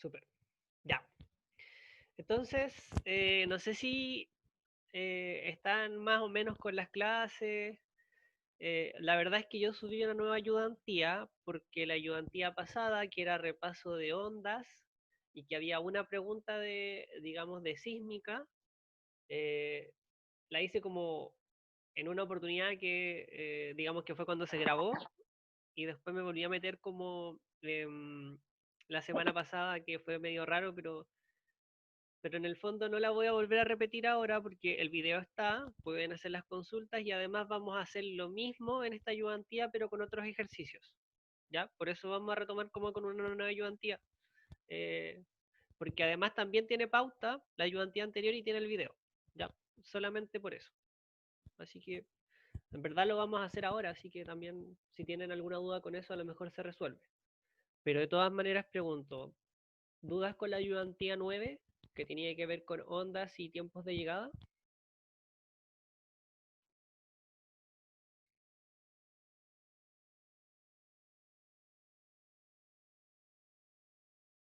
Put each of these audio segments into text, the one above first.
Súper. Ya. Entonces, no sé si están más o menos con las clases. La verdad es que yo subí una nueva ayudantía porque la ayudantía pasada, que era repaso de ondas y que había una pregunta de, digamos, de sísmica, eh, la hice como en una oportunidad que, digamos, que fue cuando se grabó y después me volví a meter como la semana pasada, que fue medio raro, pero en el fondo no la voy a volver a repetir ahora porque el video está, pueden hacer las consultas y además vamos a hacer lo mismo en esta ayudantía pero con otros ejercicios, ¿ya? Por eso vamos a retomar como con una nueva ayudantía, eh, porque además también tiene pauta la ayudantía anterior y tiene el video, ¿ya? Solamente por eso. Así que en verdad lo vamos a hacer ahora, así que también si tienen alguna duda con eso a lo mejor se resuelve. Pero de todas maneras pregunto, ¿dudas con la ayudantía 9 que tenía que ver con ondas y tiempos de llegada?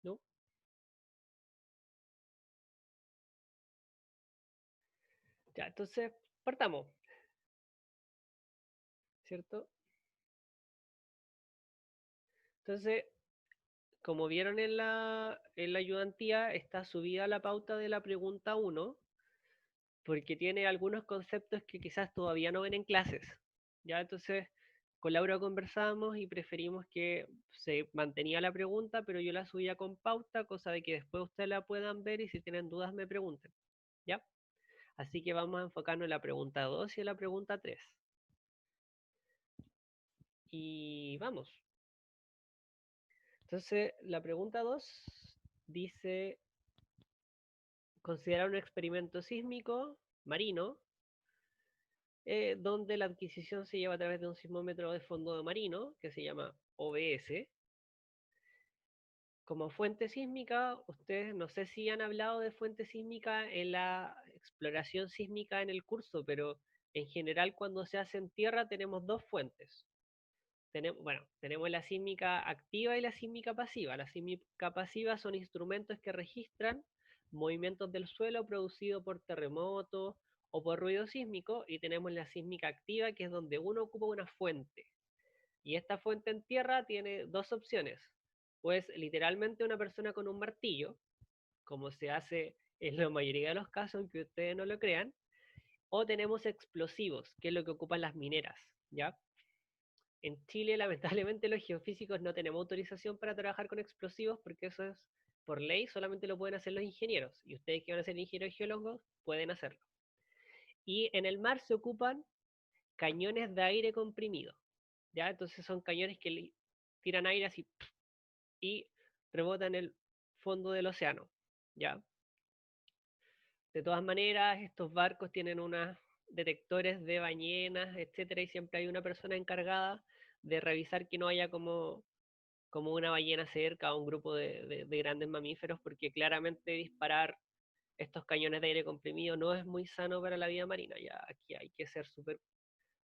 ¿No? Ya, entonces partamos, ¿cierto? Entonces, como vieron en la ayudantía, está subida la pauta de la pregunta uno porque tiene algunos conceptos que quizás todavía no ven en clases. Ya, entonces, con Laura conversamos y preferimos que se mantenía la pregunta, pero yo la subía con pauta, cosa de que después ustedes la puedan ver y si tienen dudas me pregunten. ¿Ya? Así que vamos a enfocarnos en la pregunta 2 y en la pregunta 3. Y vamos. Entonces, la pregunta 2 dice, considerar un experimento sísmico marino, donde la adquisición se lleva a través de un sismómetro de fondo marino, que se llama OBS. Como fuente sísmica, ustedes no sé si han hablado de fuente sísmica en la exploración sísmica en el curso, pero en general cuando se hace en tierra tenemos dos fuentes. Tenemos la sísmica activa y la sísmica pasiva. La sísmica pasiva son instrumentos que registran movimientos del suelo producidos por terremotos o por ruido sísmico, y tenemos la sísmica activa, que es donde uno ocupa una fuente. Y esta fuente en tierra tiene dos opciones. Pues literalmente una persona con un martillo, como se hace en la mayoría de los casos, aunque ustedes no lo crean, o tenemos explosivos, que es lo que ocupan las mineras, ¿ya? En Chile, lamentablemente, los geofísicos no tenemos autorización para trabajar con explosivos porque eso es por ley, solamente lo pueden hacer los ingenieros. Y ustedes que van a ser ingenieros geólogos pueden hacerlo. Y en el mar se ocupan cañones de aire comprimido. ¿Ya? Entonces son cañones que tiran aire así y rebotan en el fondo del océano. ¿Ya? De todas maneras, estos barcos tienen unos detectores de ballenas, etcétera, y siempre hay una persona encargada de revisar que no haya como una ballena cerca o un grupo de grandes mamíferos, porque claramente disparar estos cañones de aire comprimido no es muy sano para la vida marina. Ya aquí hay que ser súper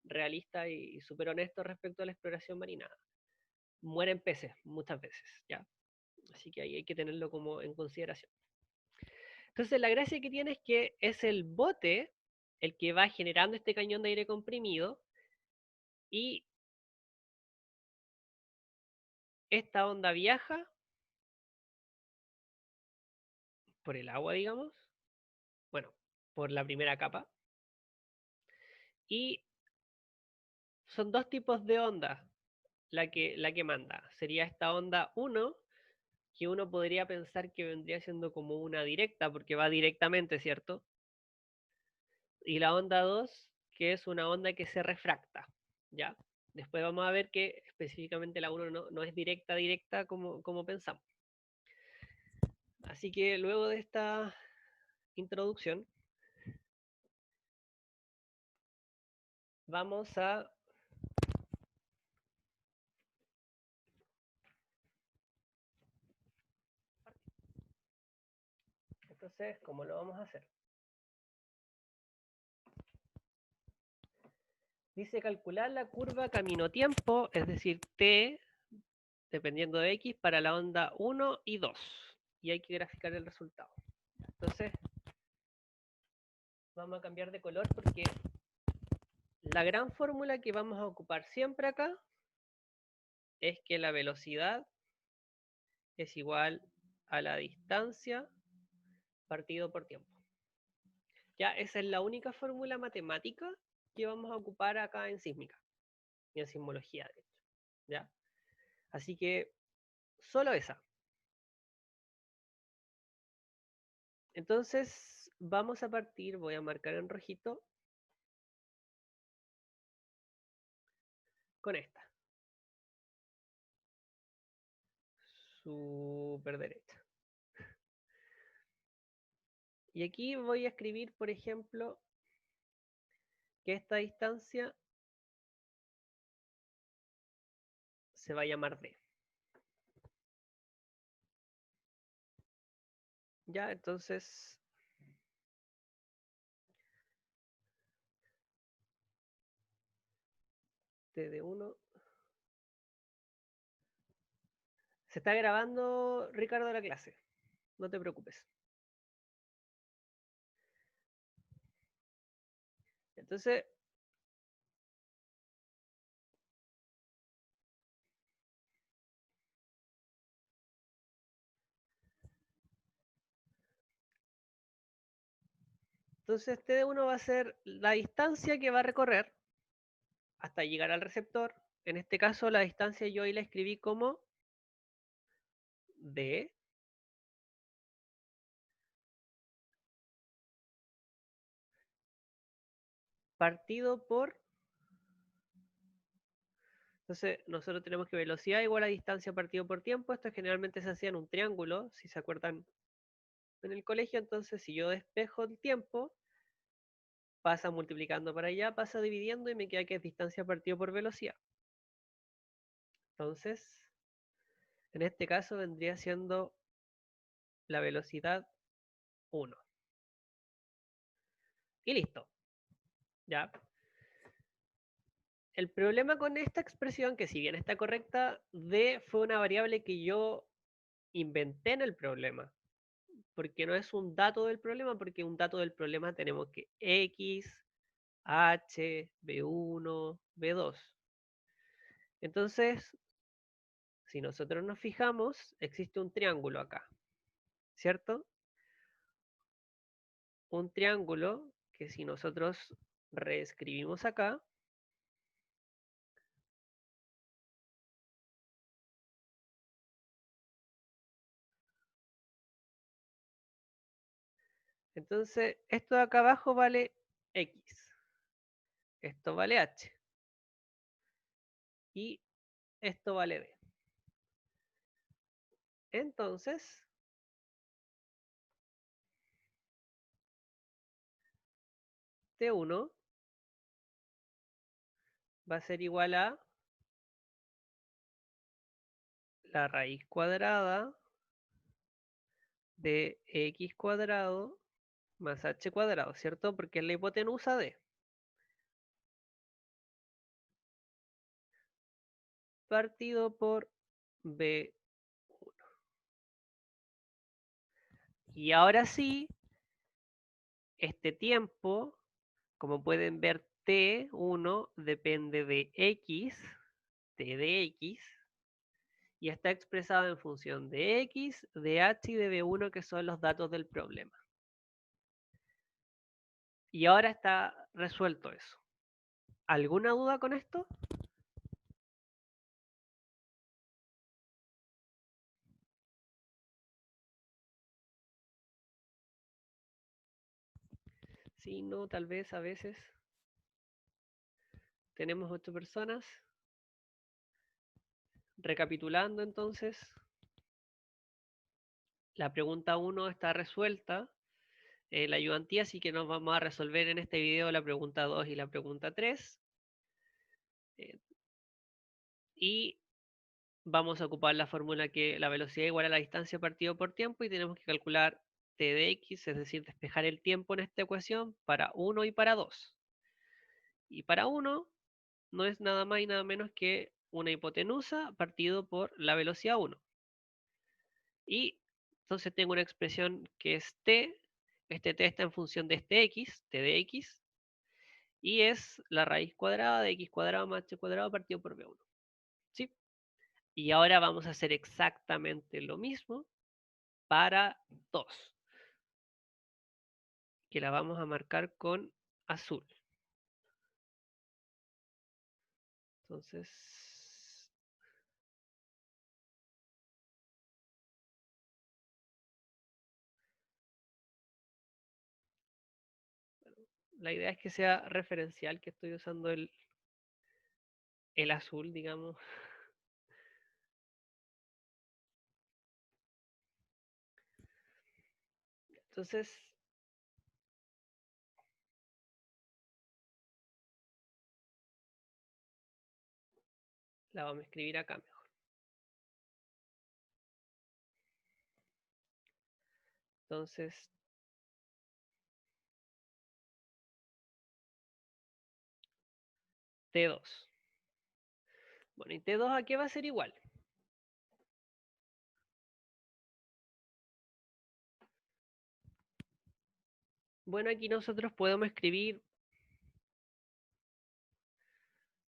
realista y súper honesto respecto a la exploración marina. Mueren peces muchas veces, ¿ya? Así que ahí hay que tenerlo como en consideración. Entonces la gracia que tiene es que es el bote el que va generando este cañón de aire comprimido y esta onda viaja por el agua, digamos, bueno, por la primera capa, y son dos tipos de onda la que manda. Sería esta onda 1, que uno podría pensar que vendría siendo como una directa, porque va directamente, ¿cierto? Y la onda 2, que es una onda que se refracta, ¿ya? Después vamos a ver que específicamente la 1 no es directa, directa como pensamos. Así que luego de esta introducción, vamos a... Entonces, ¿cómo lo vamos a hacer? Dice calcular la curva camino-tiempo, es decir, t, dependiendo de x, para la onda 1 y 2. y hay que graficar el resultado. Entonces, vamos a cambiar de color porque la gran fórmula que vamos a ocupar siempre acá es que la velocidad es igual a la distancia partido por tiempo. Ya, esa es la única fórmula matemática que vamos a ocupar acá en sísmica y en sismología, de hecho. ¿Ya? Así que solo esa. Entonces, vamos a partir, voy a marcar en rojito con esta. Súper derecha. Y aquí voy a escribir, por ejemplo, que esta distancia se va a llamar D. Ya, entonces, T de 1. Se está grabando, Ricardo, la clase. No te preocupes. Entonces, T de 1 va a ser la distancia que va a recorrer hasta llegar al receptor. En este caso, la distancia yo ahí la escribí como D partido por... Entonces, nosotros tenemos que velocidad igual a distancia partido por tiempo. Esto generalmente se hacía en un triángulo, si se acuerdan en el colegio. Entonces, si yo despejo el tiempo, pasa multiplicando para allá, pasa dividiendo y me queda que es distancia partido por velocidad. Entonces, en este caso vendría siendo la velocidad 1. Y listo. Ya. El problema con esta expresión, que si bien está correcta, D fue una variable que yo inventé en el problema. Porque no es un dato del problema, porque un dato del problema tenemos que X, H, B1, B2. Entonces, si nosotros nos fijamos, existe un triángulo acá, ¿cierto? Un triángulo que si nosotros reescribimos acá, entonces esto de acá abajo vale X, esto vale H y esto vale B. Entonces, T1 va a ser igual a la raíz cuadrada de X cuadrado más H cuadrado, ¿cierto? Porque es la hipotenusa de partido por B. Y ahora sí, este tiempo, como pueden ver, T1 depende de X, T de X, y está expresado en función de X, de H y de B1, que son los datos del problema. Y ahora está resuelto eso. ¿Alguna duda con esto? Sí, no, tal vez a veces. Tenemos 8 personas. Recapitulando entonces, la pregunta 1 está resuelta. La ayudantía, así que nos vamos a resolver en este video la pregunta 2 y la pregunta 3. Y vamos a ocupar la fórmula que la velocidad igual a la distancia partido por tiempo y tenemos que calcular t de x, es decir, despejar el tiempo en esta ecuación para 1 y para 2. Y para 1 no es nada más y nada menos que una hipotenusa partido por la velocidad 1. Y Entonces tengo una expresión que es t, este t está en función de este x, t de x, y es la raíz cuadrada de x cuadrado más h cuadrado partido por b1. ¿Sí? Y ahora vamos a hacer exactamente lo mismo para 2, que la vamos a marcar con azul. Entonces, la idea es que sea referencial, que estoy usando el azul, digamos. Entonces, la vamos a escribir acá mejor. Entonces, T2. Bueno, ¿y T2 a qué va a ser igual? Bueno, aquí nosotros podemos escribir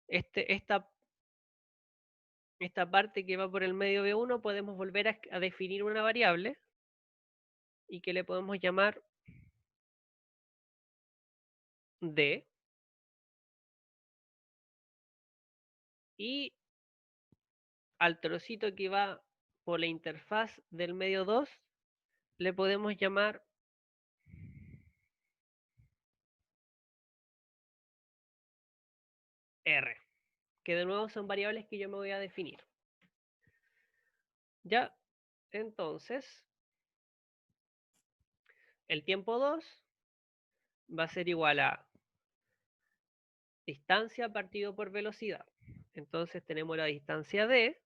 esta parte que va por el medio B1, podemos volver a definir una variable y que le podemos llamar D. Y al trocito que va por la interfaz del medio 2, le podemos llamar R, que de nuevo son variables que yo me voy a definir. Ya, entonces, el tiempo 2 va a ser igual a distancia partido por velocidad. Entonces tenemos la distancia D,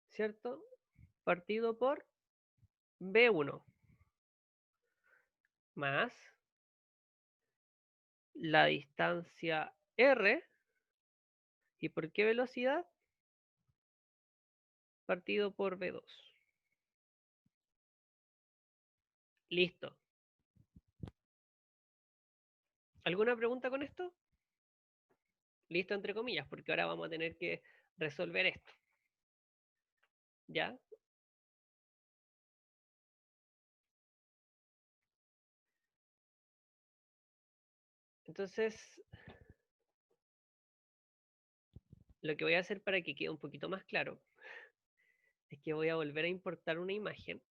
¿cierto? Partido por B1 más la distancia R. ¿Y por qué velocidad? Partido por B2. Listo. ¿Alguna pregunta con esto? Listo entre comillas, porque ahora vamos a tener que resolver esto. ¿Ya? Entonces, lo que voy a hacer para que quede un poquito más claro es que voy a volver a importar una imagen.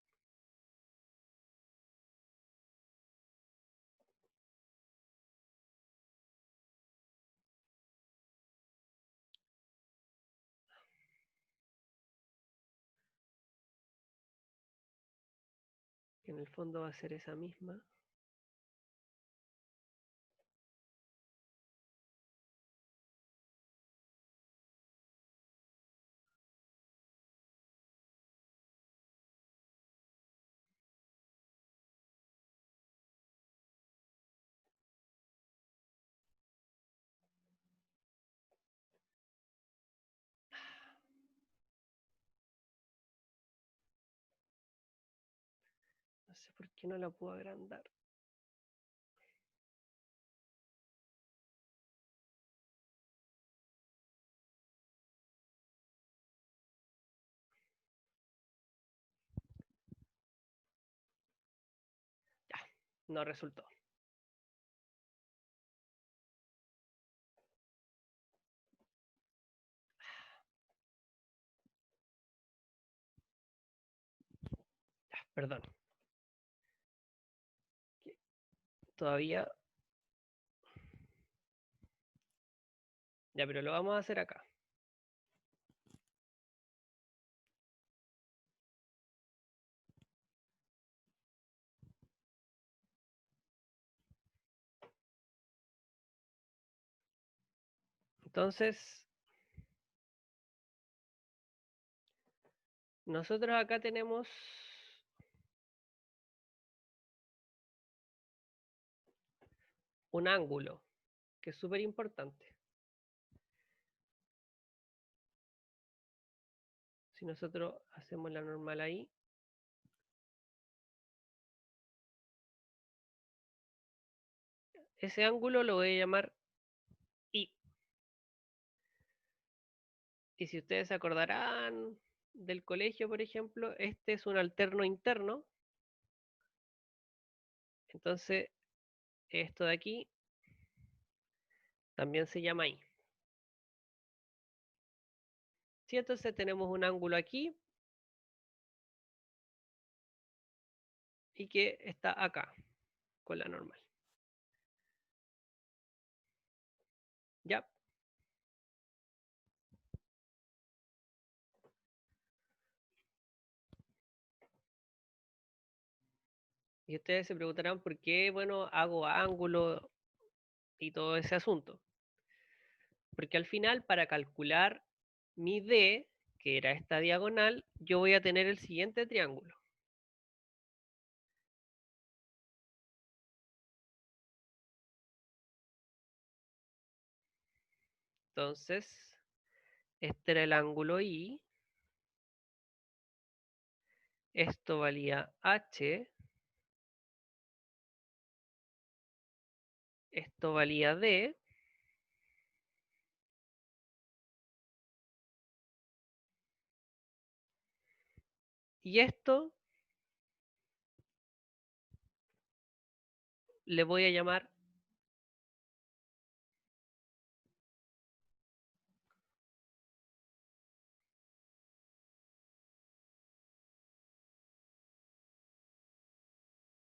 Que en el fondo va a ser esa misma. No sé por qué no la puedo agrandar. Ya, no resultó. Ya, perdón. Todavía. Ya, pero lo vamos a hacer acá. Entonces, nosotros acá tenemos un ángulo, que es súper importante. Si nosotros hacemos la normal ahí, ese ángulo lo voy a llamar I. Y si ustedes se acordarán del colegio, por ejemplo, este es un alterno interno. Entonces, esto de aquí también se llama I. ¿Sí? Entonces tenemos un ángulo aquí y que está acá con la normal. ¿Ya? Y ustedes se preguntarán por qué, bueno, hago ángulo y todo ese asunto. Porque al final, para calcular mi D, que era esta diagonal, yo voy a tener el siguiente triángulo. Entonces, este era el ángulo I, esto valía H, esto valía D, y esto le voy a llamar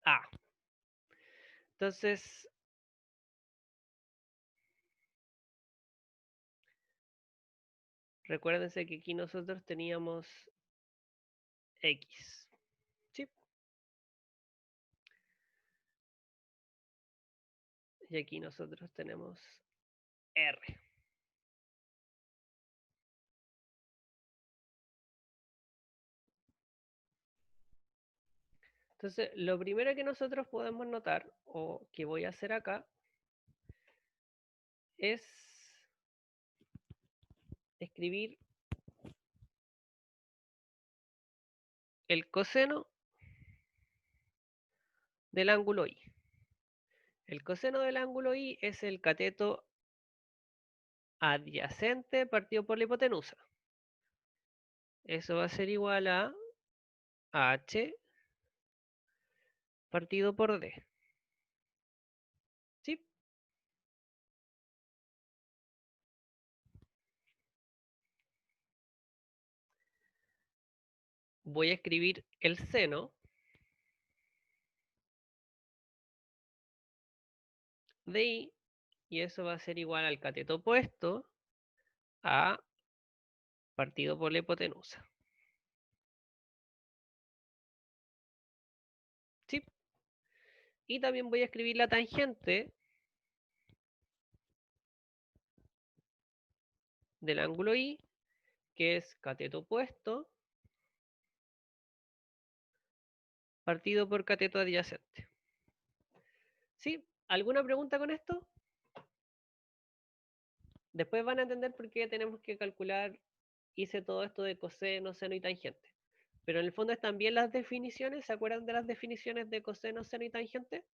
A. Entonces, recuérdense que aquí nosotros teníamos X. ¿Sí? Y aquí nosotros tenemos R. Entonces, lo primero que nosotros podemos notar, o que voy a hacer acá, es escribir el coseno del ángulo I. El coseno del ángulo I es el cateto adyacente partido por la hipotenusa. Eso va a ser igual a H partido por D. ¿Sí? Voy a escribir el seno de I, y eso va a ser igual al cateto opuesto a partido por la hipotenusa. ¿Sí? Y también voy a escribir la tangente del ángulo I, que es cateto opuesto partido por cateto adyacente. ¿Sí? ¿Alguna pregunta con esto? Después van a entender por qué tenemos que calcular, hice todo esto de coseno, seno y tangente. Pero en el fondo están bien las definiciones. ¿Se acuerdan de las definiciones de coseno, seno y tangente?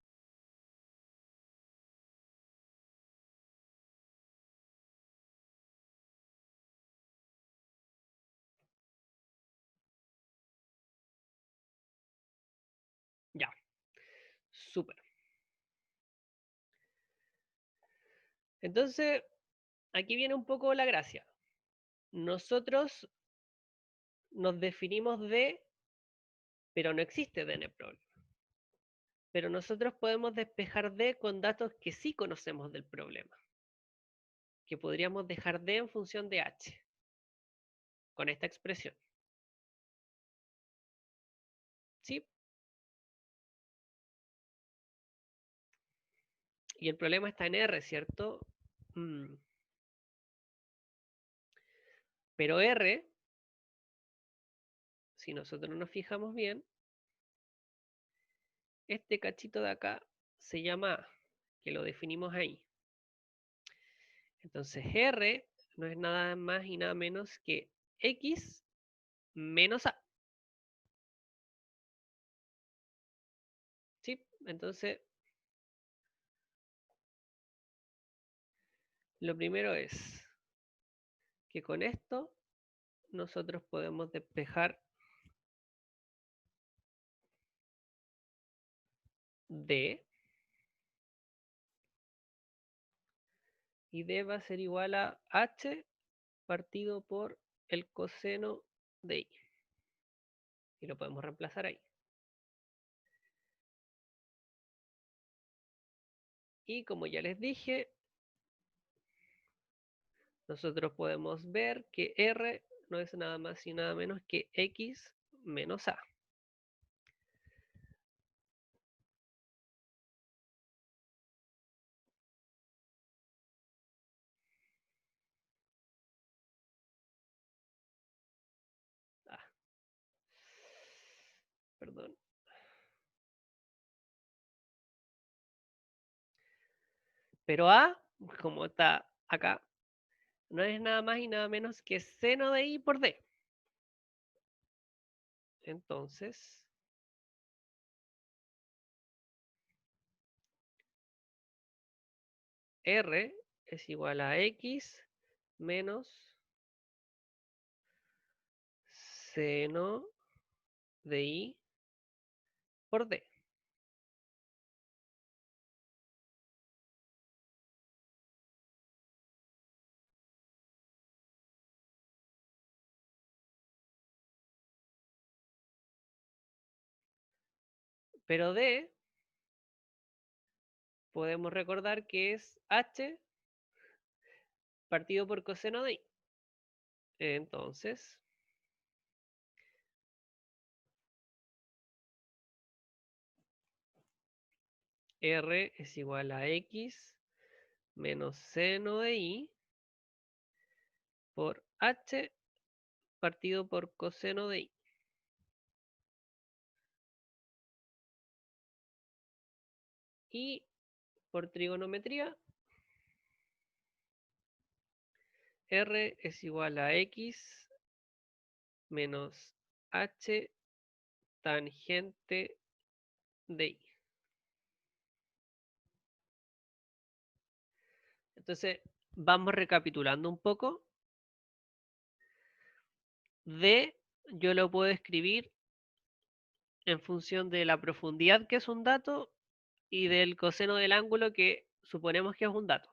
Ya, súper. Entonces, aquí viene un poco la gracia. Nosotros nos definimos de, pero no existe D en el problema. Pero nosotros podemos despejar D con datos que sí conocemos del problema. Que podríamos dejar D en función de H. Con esta expresión. ¿Sí? Y el problema está en R, ¿cierto? Pero R, si nosotros nos fijamos bien, este cachito de acá se llama A, que lo definimos ahí. Entonces R no es nada más y nada menos que X menos A. ¿Sí? Entonces, lo primero es que con esto nosotros podemos despejar D, y D va a ser igual a H partido por el coseno de I. Y lo podemos reemplazar ahí. Y como ya les dije, nosotros podemos ver que R no es nada más y nada menos que X menos A. Ah, perdón. Pero A, como está acá, no es nada más y nada menos que seno de I por D. Entonces, R es igual a X menos seno de I por D. Pero D podemos recordar que es H partido por coseno de I. Entonces, R es igual a X menos seno de I por H partido por coseno de I. Y por trigonometría, R es igual a X menos H tangente de I. Entonces, vamos recapitulando un poco. D yo lo puedo escribir en función de la profundidad que es un dato y del coseno del ángulo que suponemos que es un dato.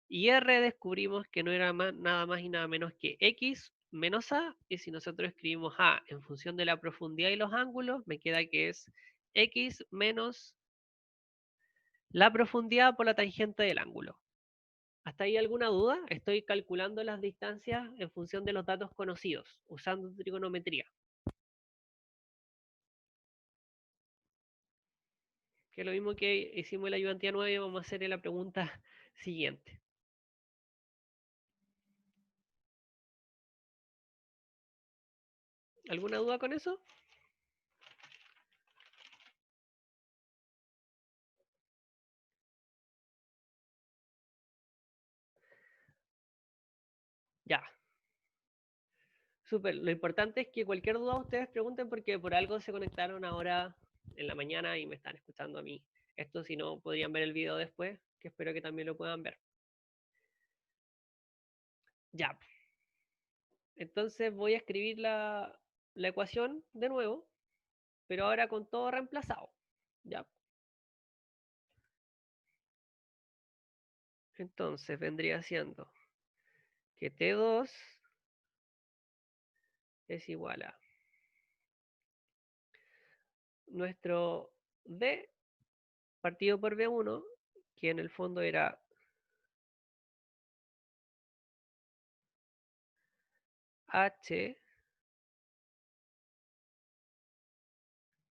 Y R descubrimos que no era nada más y nada menos que X menos A, y si nosotros escribimos A en función de la profundidad y los ángulos, me queda que es X menos la profundidad por la tangente del ángulo. ¿Hasta ahí alguna duda? Estoy calculando las distancias en función de los datos conocidos, usando trigonometría. Que es lo mismo que hicimos en la ayudantía 9, vamos a hacer en la pregunta siguiente. ¿Alguna duda con eso? Ya. Súper. Lo importante es que cualquier duda ustedes pregunten porque por algo se conectaron ahora en la mañana y me están escuchando a mí. Esto si no podrían ver el video después, que espero que también lo puedan ver. Ya. Entonces voy a escribir la ecuación de nuevo, pero ahora con todo reemplazado. Ya. Entonces vendría siendo que T2 es igual a nuestro D partido por B1, que en el fondo era H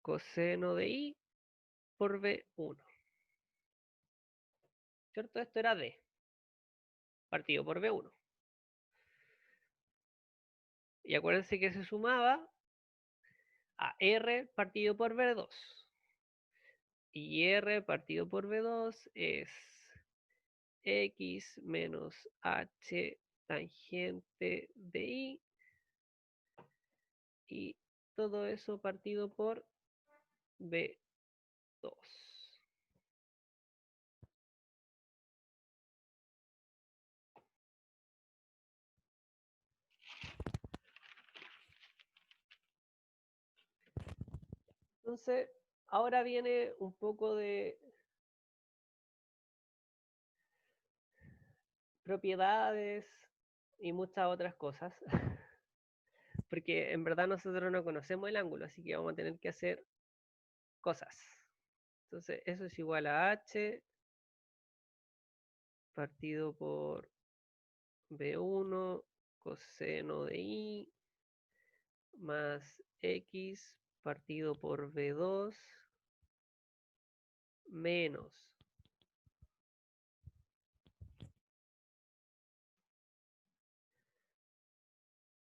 coseno de I por B1. ¿Cierto? Esto era D partido por B1. Y acuérdense que se sumaba a R partido por B2. Y R partido por B2 es X menos H tangente de I y todo eso partido por B2. Entonces, ahora viene un poco de propiedades y muchas otras cosas, porque en verdad nosotros no conocemos el ángulo, así que vamos a tener que hacer cosas. Entonces, eso es igual a h partido por B1 coseno de I más X partido por B2 menos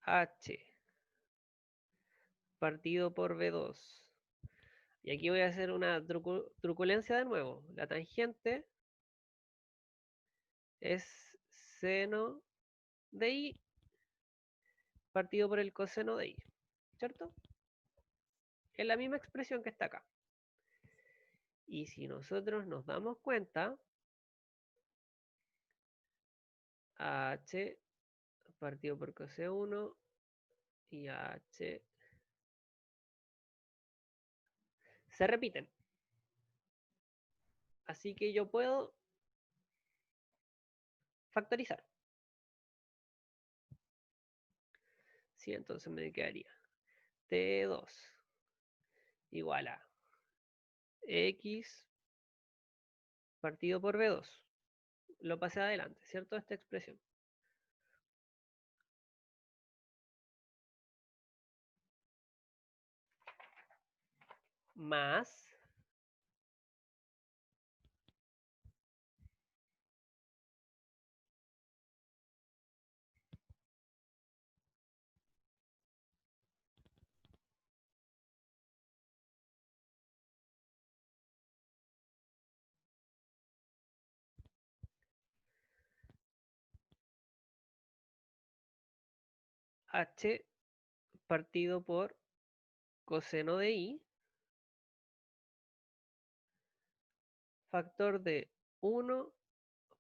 H partido por B2. Y aquí voy a hacer una truculencia de nuevo. La tangente es seno de I partido por el coseno de I, ¿cierto? Es la misma expresión que está acá. Y si nosotros nos damos cuenta, H partido por coseno 1 y H se repiten. Así que yo puedo factorizar. Sí, entonces me quedaría T2 igual a X partido por B2. Lo pasé adelante, ¿cierto? Esta expresión. Más H partido por coseno de I, factor de 1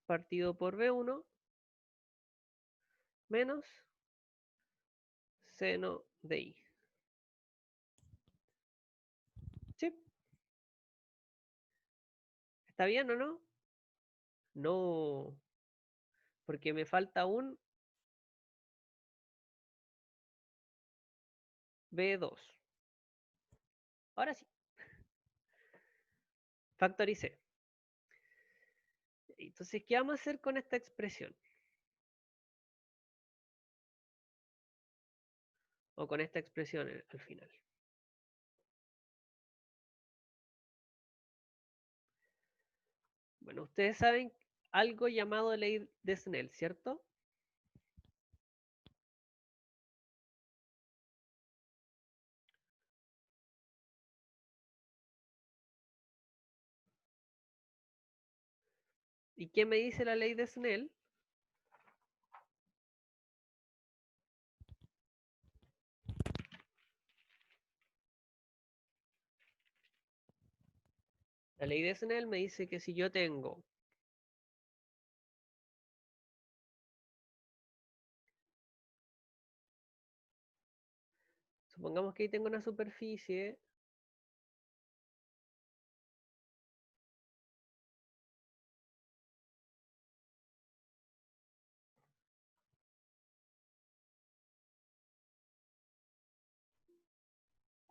partido por B1 menos seno de I. ¿Sí? ¿Está bien o no? No, porque me falta un B2. Ahora sí, factoricé. Entonces, ¿qué vamos a hacer con esta expresión? O con esta expresión al final. Bueno, ustedes saben algo llamado ley de Snell, ¿cierto? ¿Y qué me dice la ley de Snell? La ley de Snell me dice que si yo tengo supongamos que ahí tengo una superficie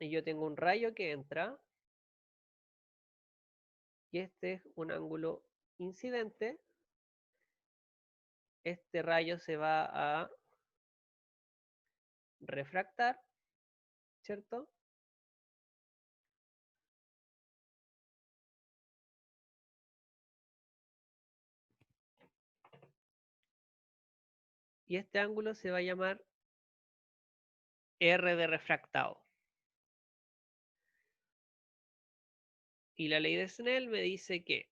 y yo tengo un rayo que entra y este es un ángulo incidente, este rayo se va a refractar, ¿cierto? Y este ángulo se va a llamar R de refractado. Y la ley de Snell me dice que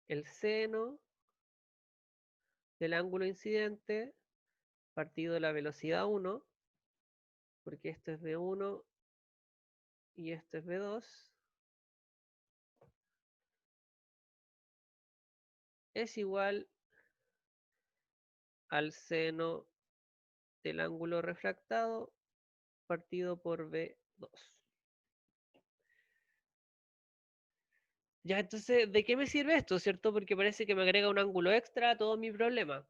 el seno del ángulo incidente partido la velocidad 1, porque esto es V1 y esto es V2, es igual al seno del ángulo refractado partido por V2. Ya, entonces, ¿de qué me sirve esto, cierto? Porque parece que me agrega un ángulo extra a todo mi problema.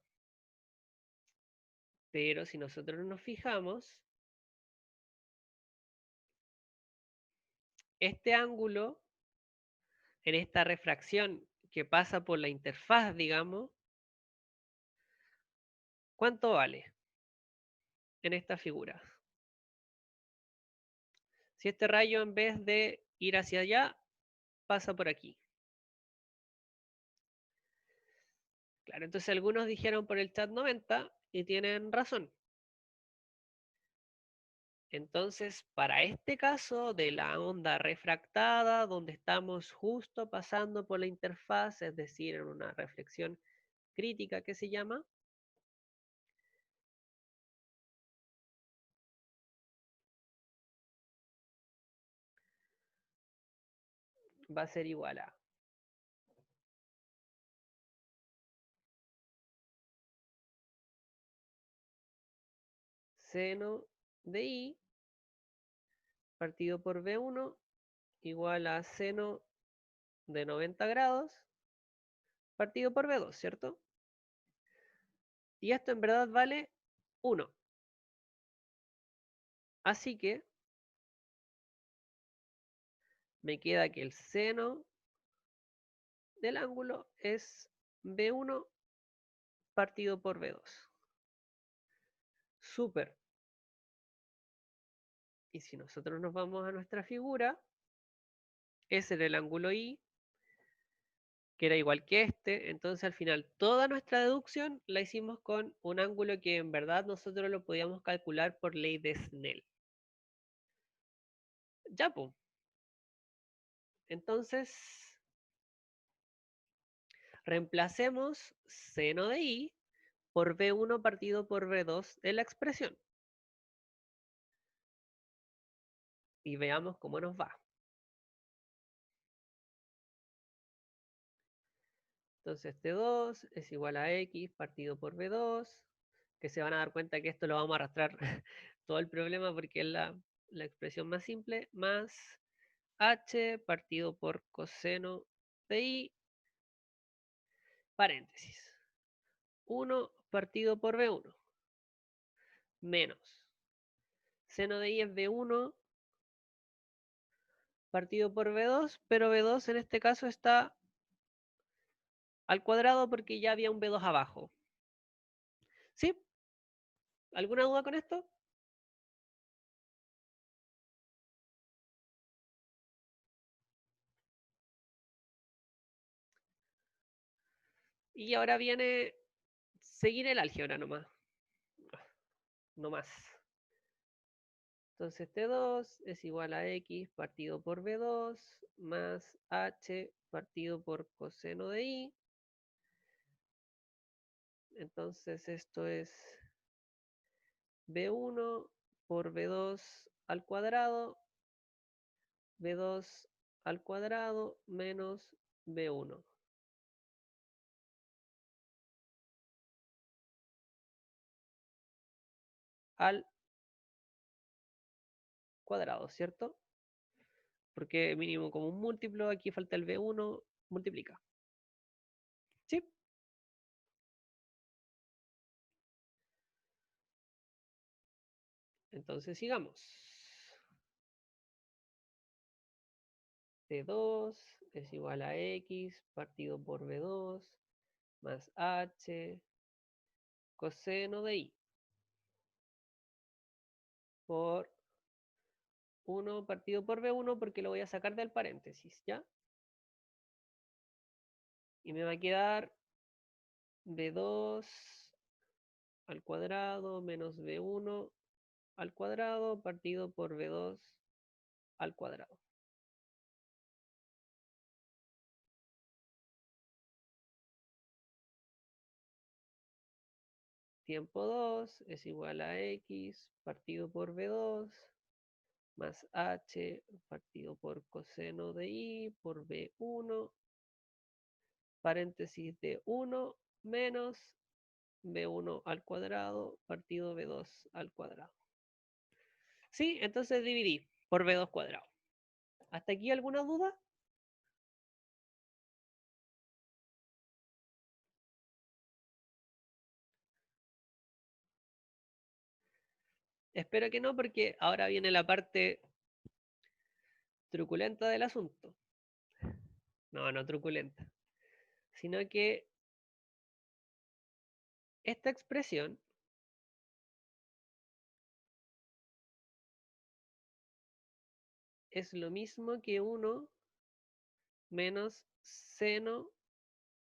Pero si nosotros nos fijamos, este ángulo, en esta refracción que pasa por la interfaz, digamos, ¿cuánto vale en esta figura? Si este rayo en vez de ir hacia allá, pasa por aquí. Claro, entonces algunos dijeron por el chat 90 y tienen razón. Entonces, para este caso de la onda refractada, donde estamos justo pasando por la interfaz, es decir, en una reflexión crítica que se llama, va a ser igual a seno de I partido por V1 igual a seno de 90 grados partido por V2, ¿cierto? Y esto en verdad vale 1. Así que me queda que el seno del ángulo es V1 partido por V2. Súper. Y si nosotros nos vamos a nuestra figura, ese era el ángulo I, que era igual que este. Entonces al final toda nuestra deducción la hicimos con un ángulo que en verdad nosotros lo podíamos calcular por ley de Snell. Ya, pues. Entonces, reemplacemos seno de I por V1 partido por V2 de la expresión. Y veamos cómo nos va. Entonces T2 es igual a X partido por V2, que se van a dar cuenta que esto lo vamos a arrastrar todo el problema porque es la expresión más simple, más H partido por coseno de I, paréntesis. 1 partido por V1, menos. Seno de I es V1 partido por V2, pero V2 en este caso está al cuadrado porque ya había un V2 abajo. ¿Sí? ¿Alguna duda con esto? Y ahora viene seguir el álgebra nomás. No más. Entonces T2 es igual a X partido por V2 más H partido por coseno de I. Entonces esto es V1 por V2 al cuadrado, V2 al cuadrado menos V1 al cuadrado, ¿cierto? Porque mínimo como un múltiplo, aquí falta el V1, multiplica. ¿Sí? Entonces sigamos. T2 es igual a X partido por V2 más H coseno de I por 1 partido por V1 porque lo voy a sacar del paréntesis, ¿ya? Y me va a quedar V2 al cuadrado menos V1 al cuadrado partido por V2 al cuadrado. tiempo 2 es igual a x partido por b2 más h partido por coseno de i por b1, paréntesis de 1 menos b1 al cuadrado partido b2 al cuadrado. Sí, entonces dividí por b2 cuadrado. ¿Hasta aquí alguna duda? Espero que no, porque ahora viene la parte truculenta del asunto. No, no truculenta, sino que esta expresión es lo mismo que 1 menos seno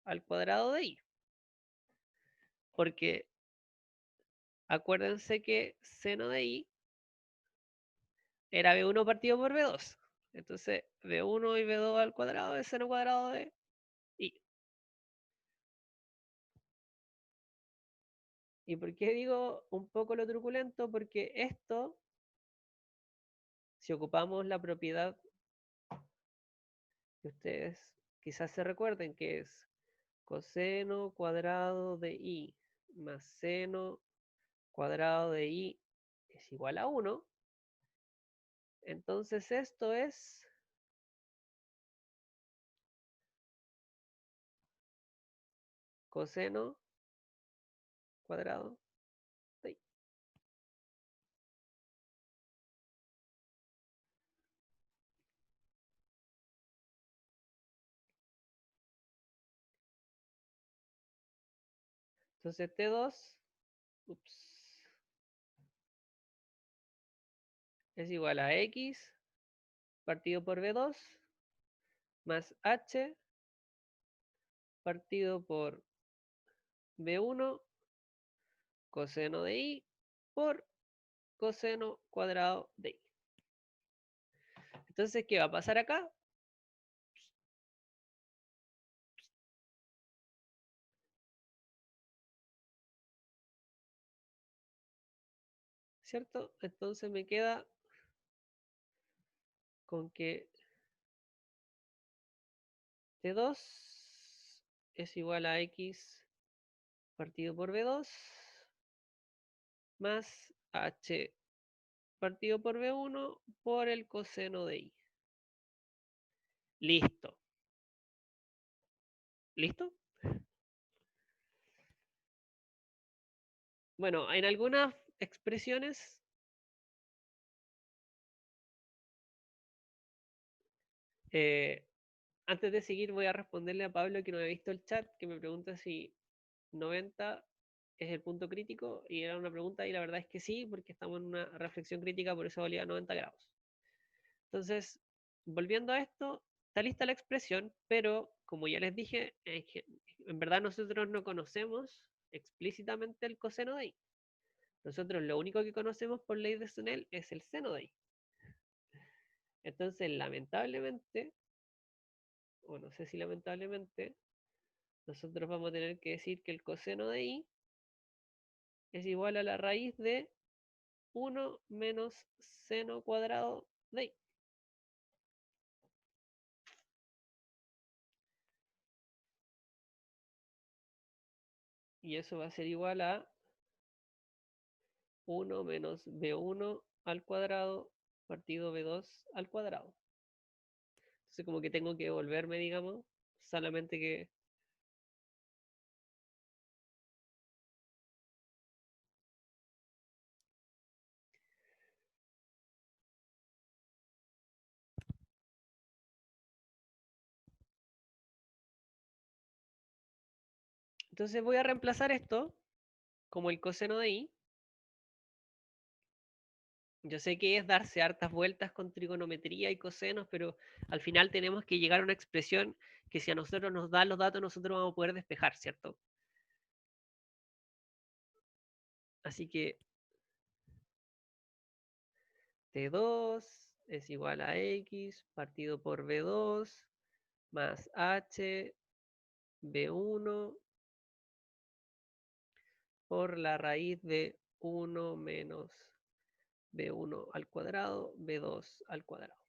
al cuadrado de i. Porque acuérdense que seno de i era b1 partido por b2. Entonces, b1 y b2 al cuadrado es seno cuadrado de i. ¿Y por qué digo un poco lo truculento? Porque esto, si ocupamos la propiedad que ustedes quizás se recuerden, que es coseno cuadrado de i más seno cuadrado de i es igual a 1, entonces esto es coseno cuadrado de i. Entonces T2 ups, es igual a X partido por B2 más H partido por B1 coseno de I por coseno cuadrado de I. Entonces, ¿qué va a pasar acá? ¿Cierto? Entonces me queda con que T2 es igual a X partido por B2 más H partido por B1 por el coseno de I. Listo. ¿Listo? Bueno, en algunas expresiones, eh, antes de seguir voy a responderle a Pablo que no he visto el chat, que me pregunta si 90 es el punto crítico, y era una pregunta y la verdad es que sí, porque estamos en una reflexión crítica, por eso valía 90 grados. Entonces, volviendo a esto, está lista la expresión, pero como ya les dije, en verdad nosotros no conocemos explícitamente el coseno de i. Nosotros lo único que conocemos por ley de Snell es el seno de i. Entonces, lamentablemente, o no sé si lamentablemente, nosotros vamos a tener que decir que el coseno de i es igual a la raíz de 1 menos seno cuadrado de i. Y eso va a ser igual a 1 menos b1 al cuadrado partido b2 al cuadrado. Entonces como que tengo que devolverme, digamos, solamente que... Entonces voy a reemplazar esto como el coseno de i. Yo sé que es darse hartas vueltas con trigonometría y cosenos, pero al final tenemos que llegar a una expresión que si a nosotros nos dan los datos, nosotros vamos a poder despejar, ¿cierto? Así que T2 es igual a X partido por B2 más H B1 por la raíz de 1 menos b1 al cuadrado, b2 al cuadrado.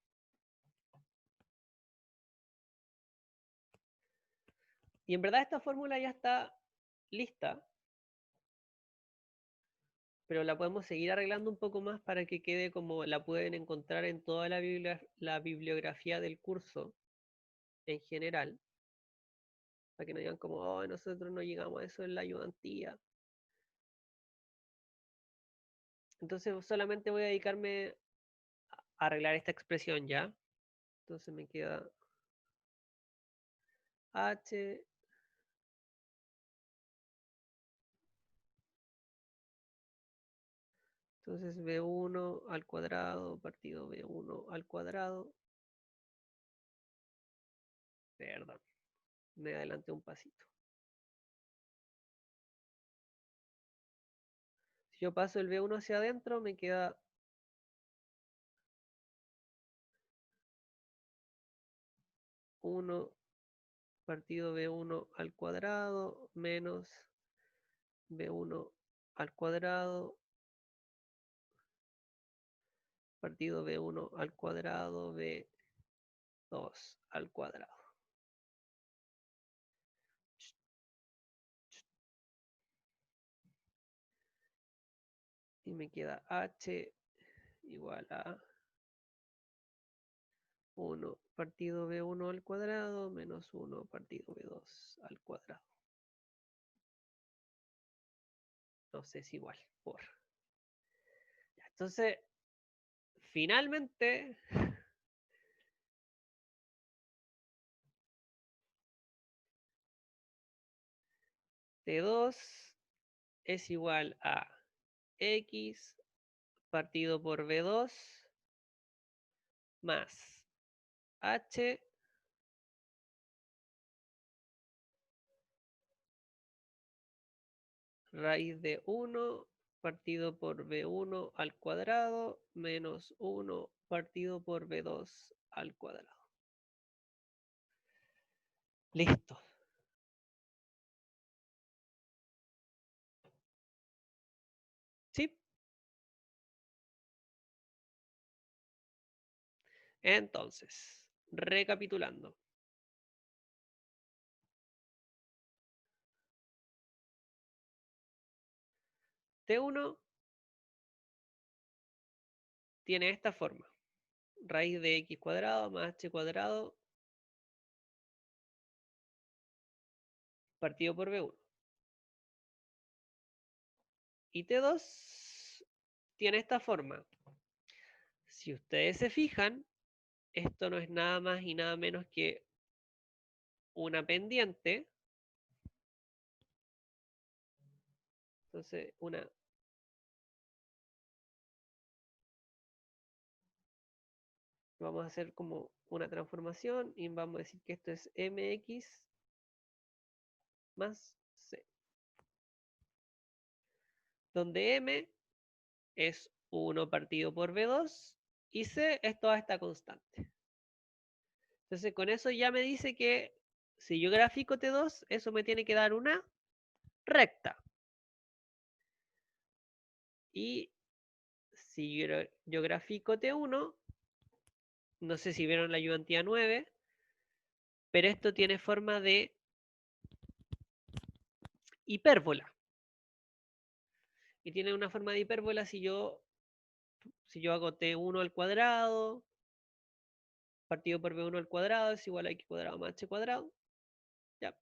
Y en verdad esta fórmula ya está lista, pero la podemos seguir arreglando un poco más para que quede como la pueden encontrar en toda la bibliografía del curso en general, para que no digan como, oh, nosotros no llegamos a eso en la ayudantía. Entonces solamente voy a dedicarme a arreglar esta expresión ya. Entonces me queda h entonces b1 al cuadrado partido b1 al cuadrado. Perdón, me adelanté un pasito. Si yo paso el b1 hacia adentro, me queda 1 partido b1 al cuadrado menos b1 al cuadrado partido b1 al cuadrado b2 al cuadrado. Y me queda h igual a 1 partido b1 al cuadrado menos 1 partido b2 al cuadrado. No sé si igual, por. Entonces, finalmente, T2 es igual a X partido por B2 más H raíz de 1 partido por B1 al cuadrado menos 1 partido por B2 al cuadrado. Listo. ¿Sí? Entonces, recapitulando. T1 tiene esta forma. Raíz de x cuadrado más h cuadrado partido por B1. Y T2 tiene esta forma. Si ustedes se fijan, esto no es nada más y nada menos que una pendiente. Entonces, vamos a hacer como una transformación y vamos a decir que esto es mx más c, donde m es 1 partido por b2 y c es toda esta constante. Entonces, con eso ya me dice que si yo grafico T2, eso me tiene que dar una recta. Y si yo grafico T1, no sé si vieron la ayudantía 9, pero esto tiene forma de hipérbola. Y tiene una forma de hipérbola si yo hago T1 al cuadrado, partido por B1 al cuadrado es igual a X cuadrado más H cuadrado. Ya.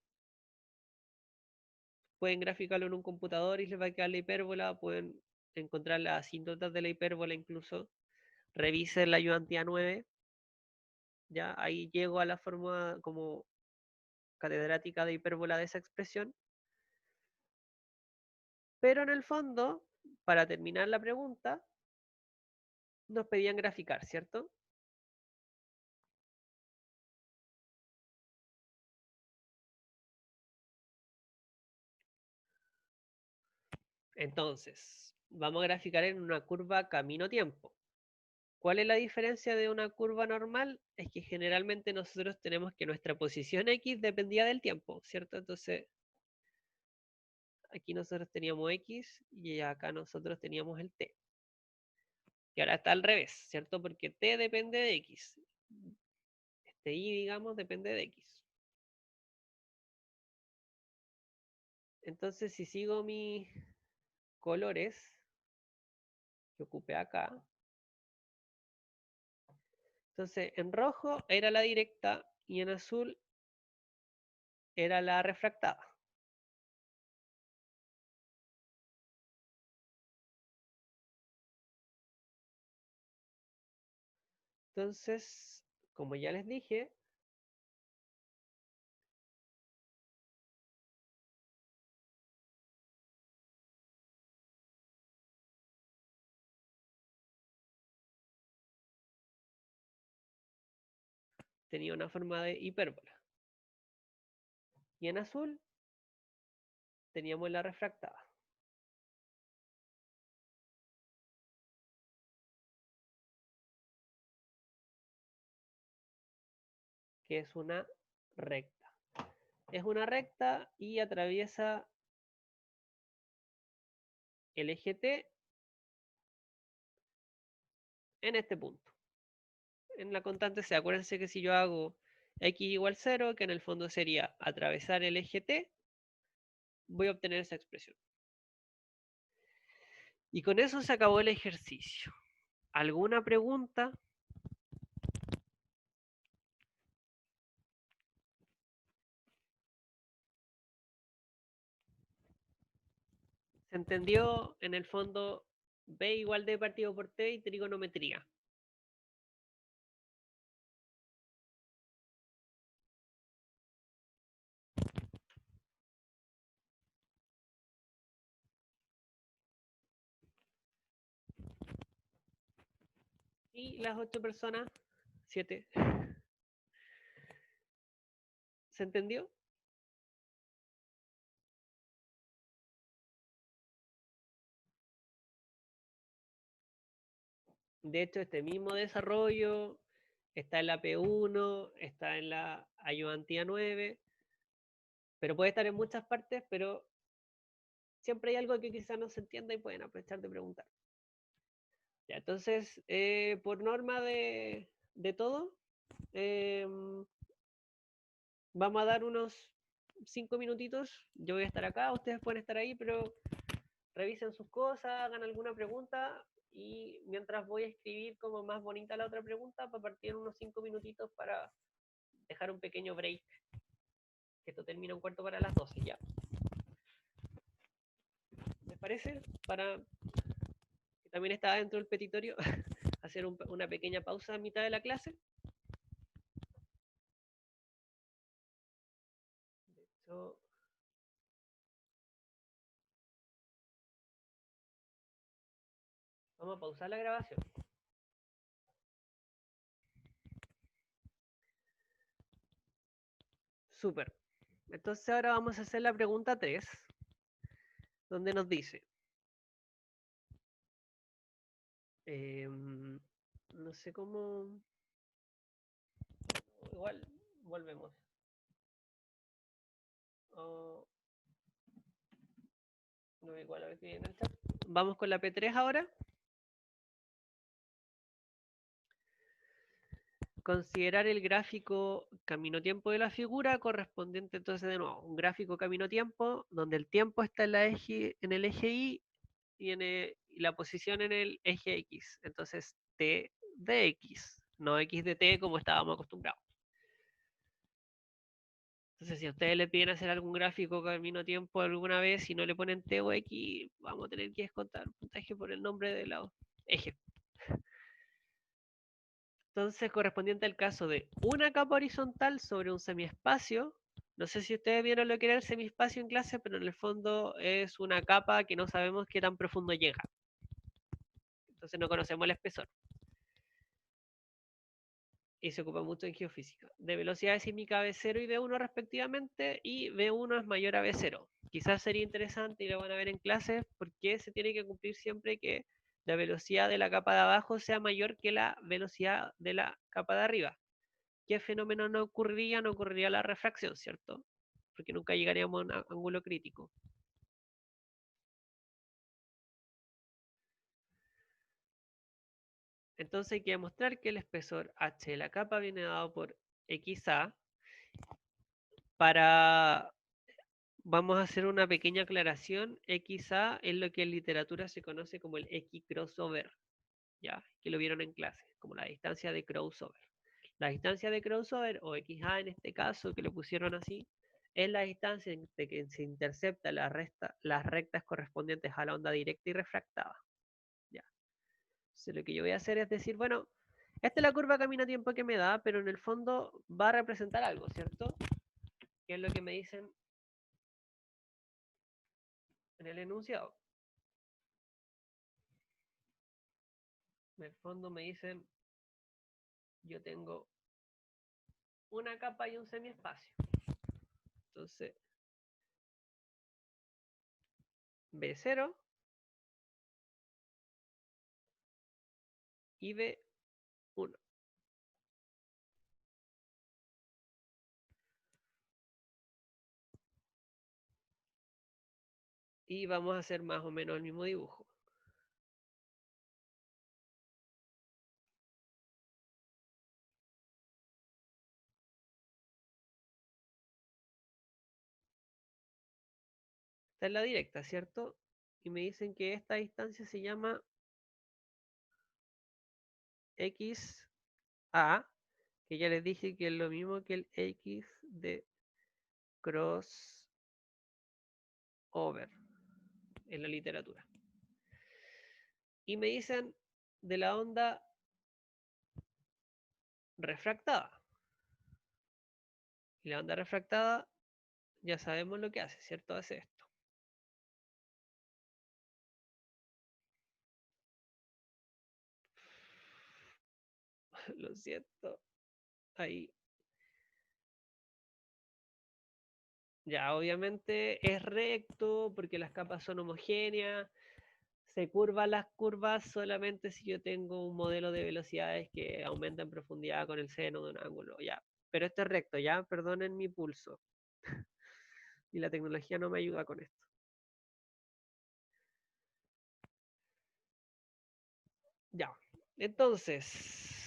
Pueden graficarlo en un computador y les va a quedar la hipérbola. Pueden encontrar las asíntotas de la hipérbola incluso. Revisen la ayudantía 9. Ya, ahí llego a la forma como catedrática de hipérbola de esa expresión. Pero en el fondo, para terminar la pregunta, nos pedían graficar, ¿cierto? Entonces, vamos a graficar en una curva camino-tiempo. ¿Cuál es la diferencia de una curva normal? Es que generalmente nosotros tenemos que nuestra posición X dependía del tiempo, ¿cierto? Entonces, aquí nosotros teníamos X y acá nosotros teníamos el T. Y ahora está al revés, ¿cierto? Porque T depende de X. Este Y, digamos, depende de X. Entonces, si sigo mis colores que ocupé acá, entonces en rojo era la directa y en azul era la refractada. Entonces, como ya les dije, tenía una forma de hipérbola. Y en azul teníamos la refractada, que es una recta. Es una recta y atraviesa el eje T en este punto. En la constante C, acuérdense que si yo hago x igual 0, que en el fondo sería atravesar el eje T, voy a obtener esa expresión. Y con eso se acabó el ejercicio. ¿Alguna pregunta? ¿Se entendió en el fondo B igual D partido por T y trigonometría? Y las 8 personas, 7, ¿se entendió? De hecho, este mismo desarrollo está en la P1, está en la ayudantía 9, pero puede estar en muchas partes, pero siempre hay algo que quizás no se entienda y pueden aprovechar de preguntar. Ya, entonces, por norma de todo, eh, vamos a dar unos 5 minutitos. Yo voy a estar acá, ustedes pueden estar ahí, pero revisen sus cosas, hagan alguna pregunta y mientras voy a escribir como más bonita la otra pregunta para partir unos 5 minutitos para dejar un pequeño break, que esto termina un cuarto para las 12 ya. ¿Les parece? Para que también está dentro del petitorio, hacer una pequeña pausa a mitad de la clase. De hecho, vamos a pausar la grabación. Súper. Entonces ahora vamos a hacer la pregunta 3, donde nos dice, no sé cómo, igual volvemos. Oh, no, igual a ver qué viene el chat. Vamos con la P3 ahora. Considerar el gráfico camino-tiempo de la figura correspondiente entonces de nuevo, un gráfico camino-tiempo donde el tiempo está en el eje Y y la posición en el eje X. Entonces T de X, no X de T como estábamos acostumbrados. Entonces, si a ustedes le piden hacer algún gráfico camino-tiempo alguna vez y no le ponen T o X, vamos a tener que descontar puntaje por el nombre del eje. Entonces, correspondiente al caso de una capa horizontal sobre un semiespacio. No sé si ustedes vieron lo que era el semiespacio en clase, pero en el fondo es una capa que no sabemos qué tan profundo llega. Entonces no conocemos el espesor. Y se ocupa mucho en geofísica. De velocidad sísmica B0 y B1 respectivamente, y B1 es mayor a B0. Quizás sería interesante, y lo van a ver en clases, porque se tiene que cumplir siempre que la velocidad de la capa de abajo sea mayor que la velocidad de la capa de arriba. ¿Qué fenómeno no ocurriría? No ocurriría la refracción, ¿cierto? Porque nunca llegaríamos a un ángulo crítico. Entonces hay que demostrar que el espesor H de la capa viene dado por XA. Para, vamos a hacer una pequeña aclaración. XA es lo que en literatura se conoce como el X crossover, ya, que lo vieron en clase, como la distancia de crossover. La distancia de crossover, o XA en este caso, que le pusieron así, es la distancia en que se intercepta las rectas correspondientes a la onda directa y refractada. Ya. Entonces, lo que yo voy a hacer es decir, bueno, esta es la curva camino a tiempo que me da, pero en el fondo va a representar algo, ¿cierto? Que es lo que me dicen en el enunciado. En el fondo me dicen, yo tengo una capa y un semiespacio. Entonces, B0 y B1. Y vamos a hacer más o menos el mismo dibujo. Esta es la directa, ¿cierto? Y me dicen que esta distancia se llama XA, que ya les dije que es lo mismo que el X de crossover en la literatura. Y me dicen de la onda refractada. Y la onda refractada ya sabemos lo que hace, ¿cierto? Hace esto. Lo siento. Ahí. Ya, obviamente es recto porque las capas son homogéneas. Se curvan las curvas solamente si yo tengo un modelo de velocidades que aumenta en profundidad con el seno de un ángulo. Ya. Pero esto es recto, ya. Perdonen mi pulso. Y la tecnología no me ayuda con esto. Ya. Entonces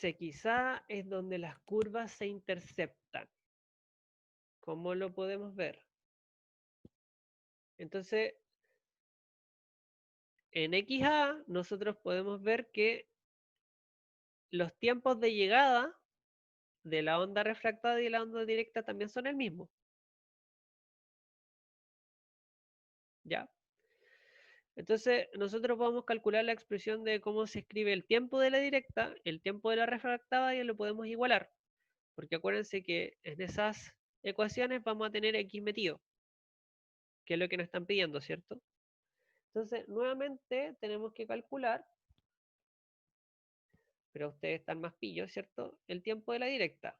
XA es donde las curvas se interceptan. ¿Cómo lo podemos ver? Entonces, en XA nosotros podemos ver que los tiempos de llegada de la onda refractada y la onda directa también son el mismo. ¿Ya? Entonces, nosotros podemos calcular la expresión de cómo se escribe el tiempo de la directa, el tiempo de la refractada y lo podemos igualar. Porque acuérdense que en esas ecuaciones vamos a tener X metido, que es lo que nos están pidiendo, ¿cierto? Entonces, nuevamente tenemos que calcular, pero ustedes están más pillos, ¿cierto? El tiempo de la directa.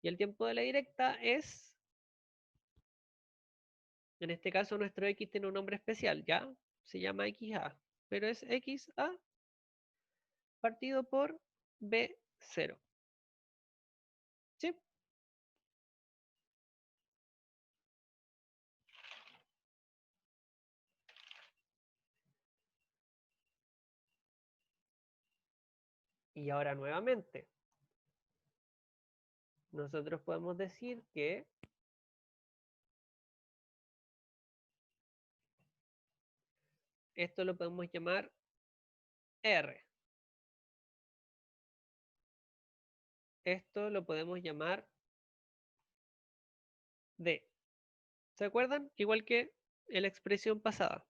Y el tiempo de la directa es, en este caso nuestro X tiene un nombre especial, ¿ya? Se llama XA, pero es XA partido por B0. ¿Sí? Y ahora nuevamente, nosotros podemos decir que esto lo podemos llamar R. Esto lo podemos llamar D. ¿Se acuerdan? Igual que en la expresión pasada.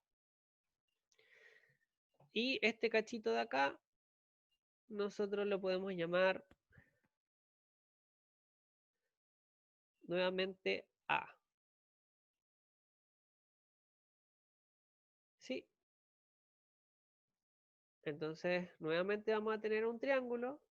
Y este cachito de acá, nosotros lo podemos llamar nuevamente A. ¿Sí? Entonces, nuevamente vamos a tener un triángulo.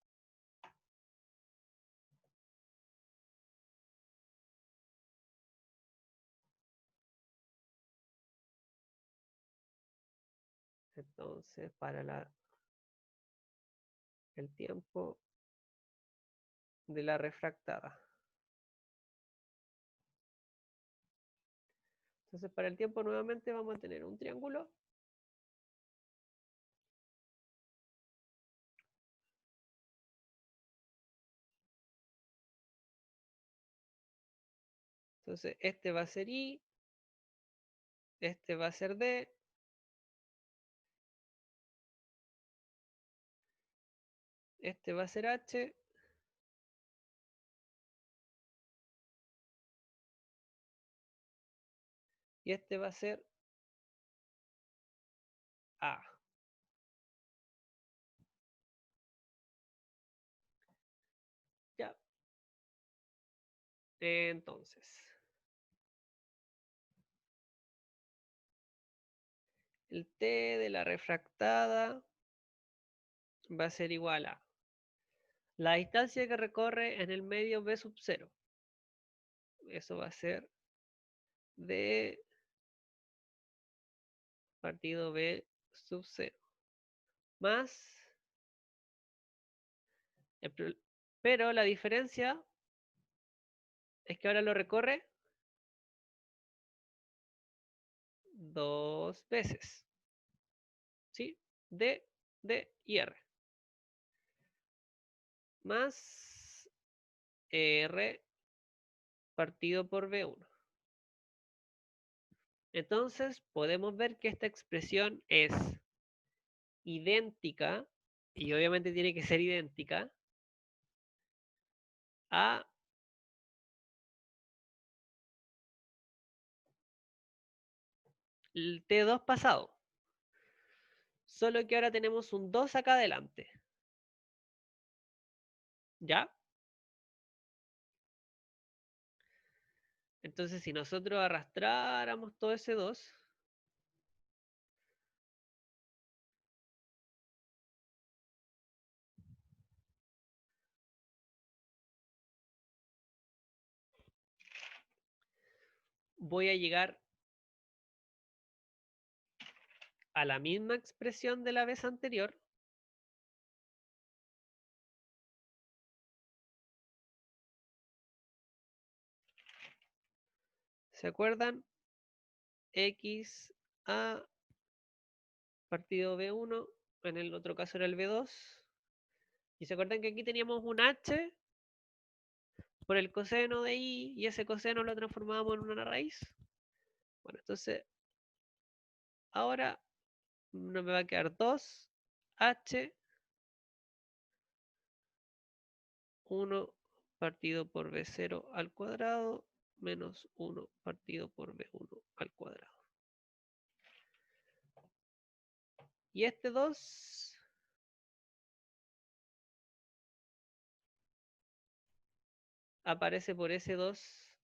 Entonces, para el tiempo de la refractada. Entonces, para el tiempo nuevamente vamos a tener un triángulo. Entonces, este va a ser I, este va a ser D, este va a ser H, y este va a ser A. Ya. Entonces, el T de la refractada va a ser igual a la distancia que recorre en el medio B sub 0. Eso va a ser D partido B sub 0. Más, pero la diferencia es que ahora lo recorre dos veces. ¿Sí? D, D y R. Más R partido por B1. Entonces podemos ver que esta expresión es idéntica, y obviamente tiene que ser idéntica, a el T2 pasado. Solo que ahora tenemos un 2 acá adelante. ¿Ya? Entonces si nosotros arrastráramos todo ese 2, voy a llegar a la misma expresión de la vez anterior. ¿Se acuerdan? X a partido B1, en el otro caso era el B2. Y se acuerdan que aquí teníamos un H por el coseno de I y ese coseno lo transformábamos en una raíz. Bueno, entonces ahora no me va a quedar 2H 1 partido por B0 al cuadrado menos 1 partido por B1 al cuadrado. Y este 2 aparece por ese 2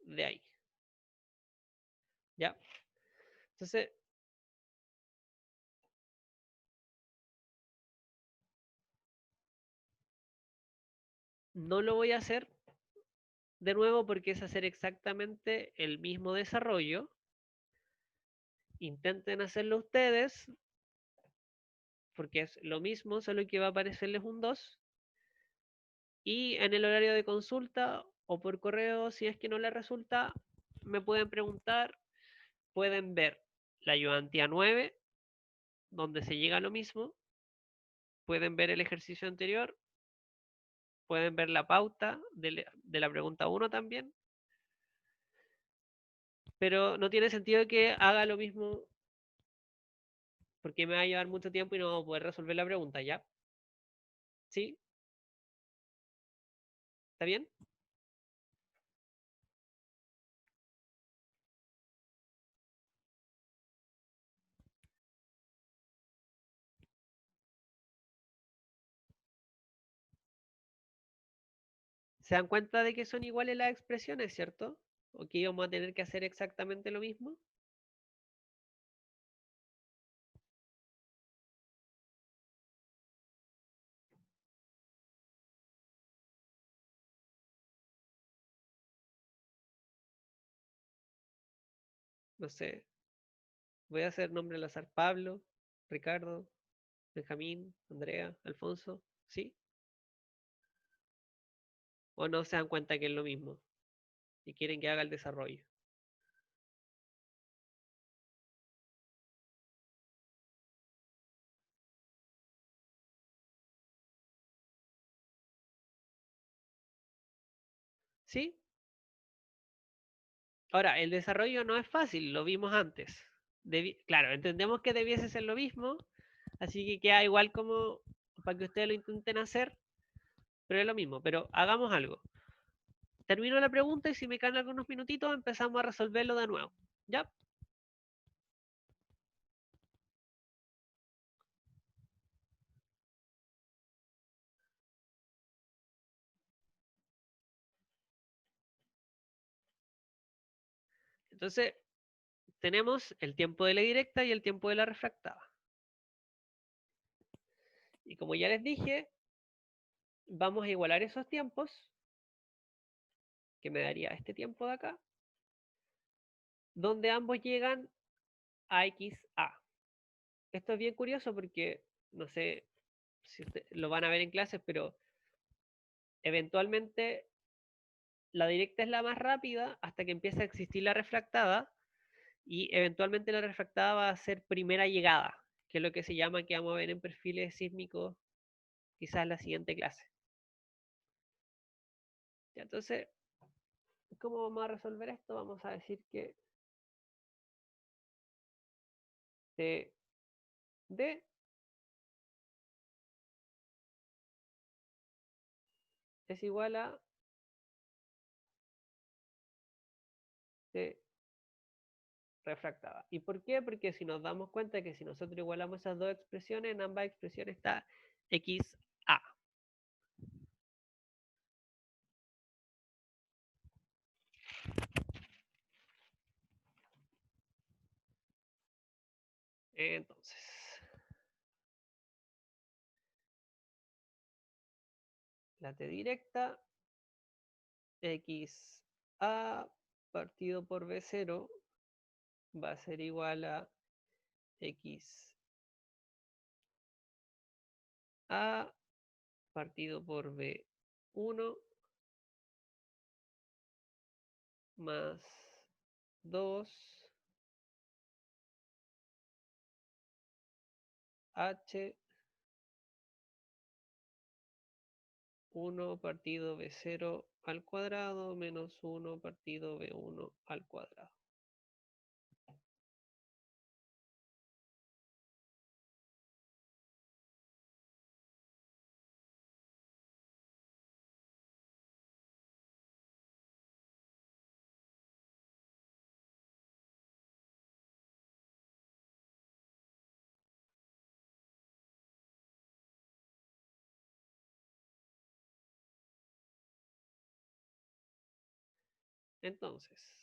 de ahí. ¿Ya? Entonces, no lo voy a hacer de nuevo porque es hacer exactamente el mismo desarrollo. Intenten hacerlo ustedes porque es lo mismo, solo que va a aparecerles un 2. Y en el horario de consulta o por correo, si es que no les resulta, me pueden preguntar, pueden ver la ayudantía 9, donde se llega a lo mismo, pueden ver el ejercicio anterior, pueden ver la pauta de la pregunta 1 también, pero no tiene sentido que haga lo mismo porque me va a llevar mucho tiempo y no voy a poder resolver la pregunta, ¿ya? ¿Sí? ¿Está bien? ¿Se dan cuenta de que son iguales las expresiones, cierto? ¿O que íbamos a tener que hacer exactamente lo mismo? No sé, voy a hacer nombre al azar. Pablo, Ricardo, Benjamín, Andrea, Alfonso, ¿sí? ¿O no se dan cuenta que es lo mismo y quieren que haga el desarrollo? ¿Sí? Ahora, el desarrollo no es fácil, lo vimos antes. Claro, entendemos que debiese ser lo mismo, así que queda igual como para que ustedes lo intenten hacer, pero es lo mismo. Pero hagamos algo. Termino la pregunta y si me quedan algunos minutitos empezamos a resolverlo de nuevo. ¿Ya? Entonces, tenemos el tiempo de la directa y el tiempo de la refractada. Y como ya les dije, vamos a igualar esos tiempos, que me daría este tiempo de acá, donde ambos llegan a XA. Esto es bien curioso porque, no sé si ustedes lo van a ver en clases, pero eventualmente la directa es la más rápida hasta que empieza a existir la refractada y eventualmente la refractada va a ser primera llegada, que es lo que se llama, que vamos a ver en perfiles sísmicos quizás en la siguiente clase. Ya, entonces, ¿cómo vamos a resolver esto? Vamos a decir que TD es igual a T refractada. ¿Y por qué? Porque si nos damos cuenta que si nosotros igualamos esas dos expresiones, en ambas expresiones está XA. Entonces, la T directa, XA partido por B0 va a ser igual a XA partido por B1 más 2 H 1 partido B0 al cuadrado menos 1 partido B1 al cuadrado. Entonces,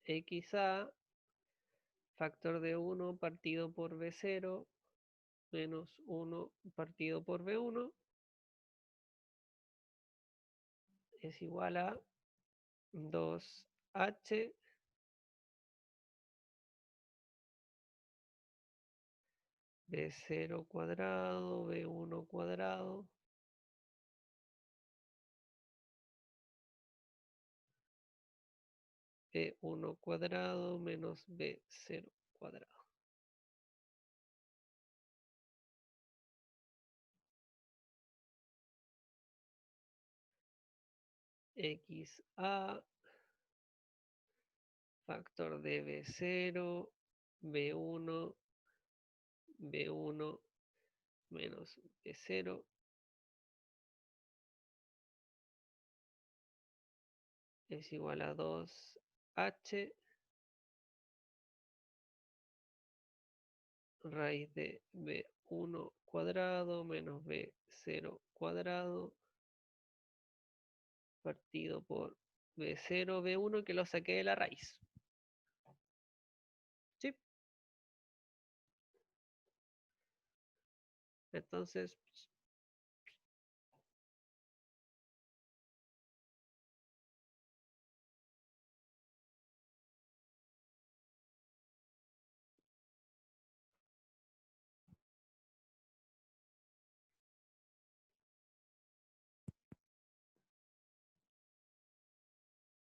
XA factor de 1 partido por B0 menos 1 partido por B1 es igual a 2H B0 cuadrado, B1 cuadrado, B1 cuadrado menos B0 cuadrado. XA factor de B0, B1, B1 menos B0 es igual a 2H raíz de B1 cuadrado menos B0 cuadrado partido por B0, B1 que lo saqué de la raíz. ¿Sí? Entonces,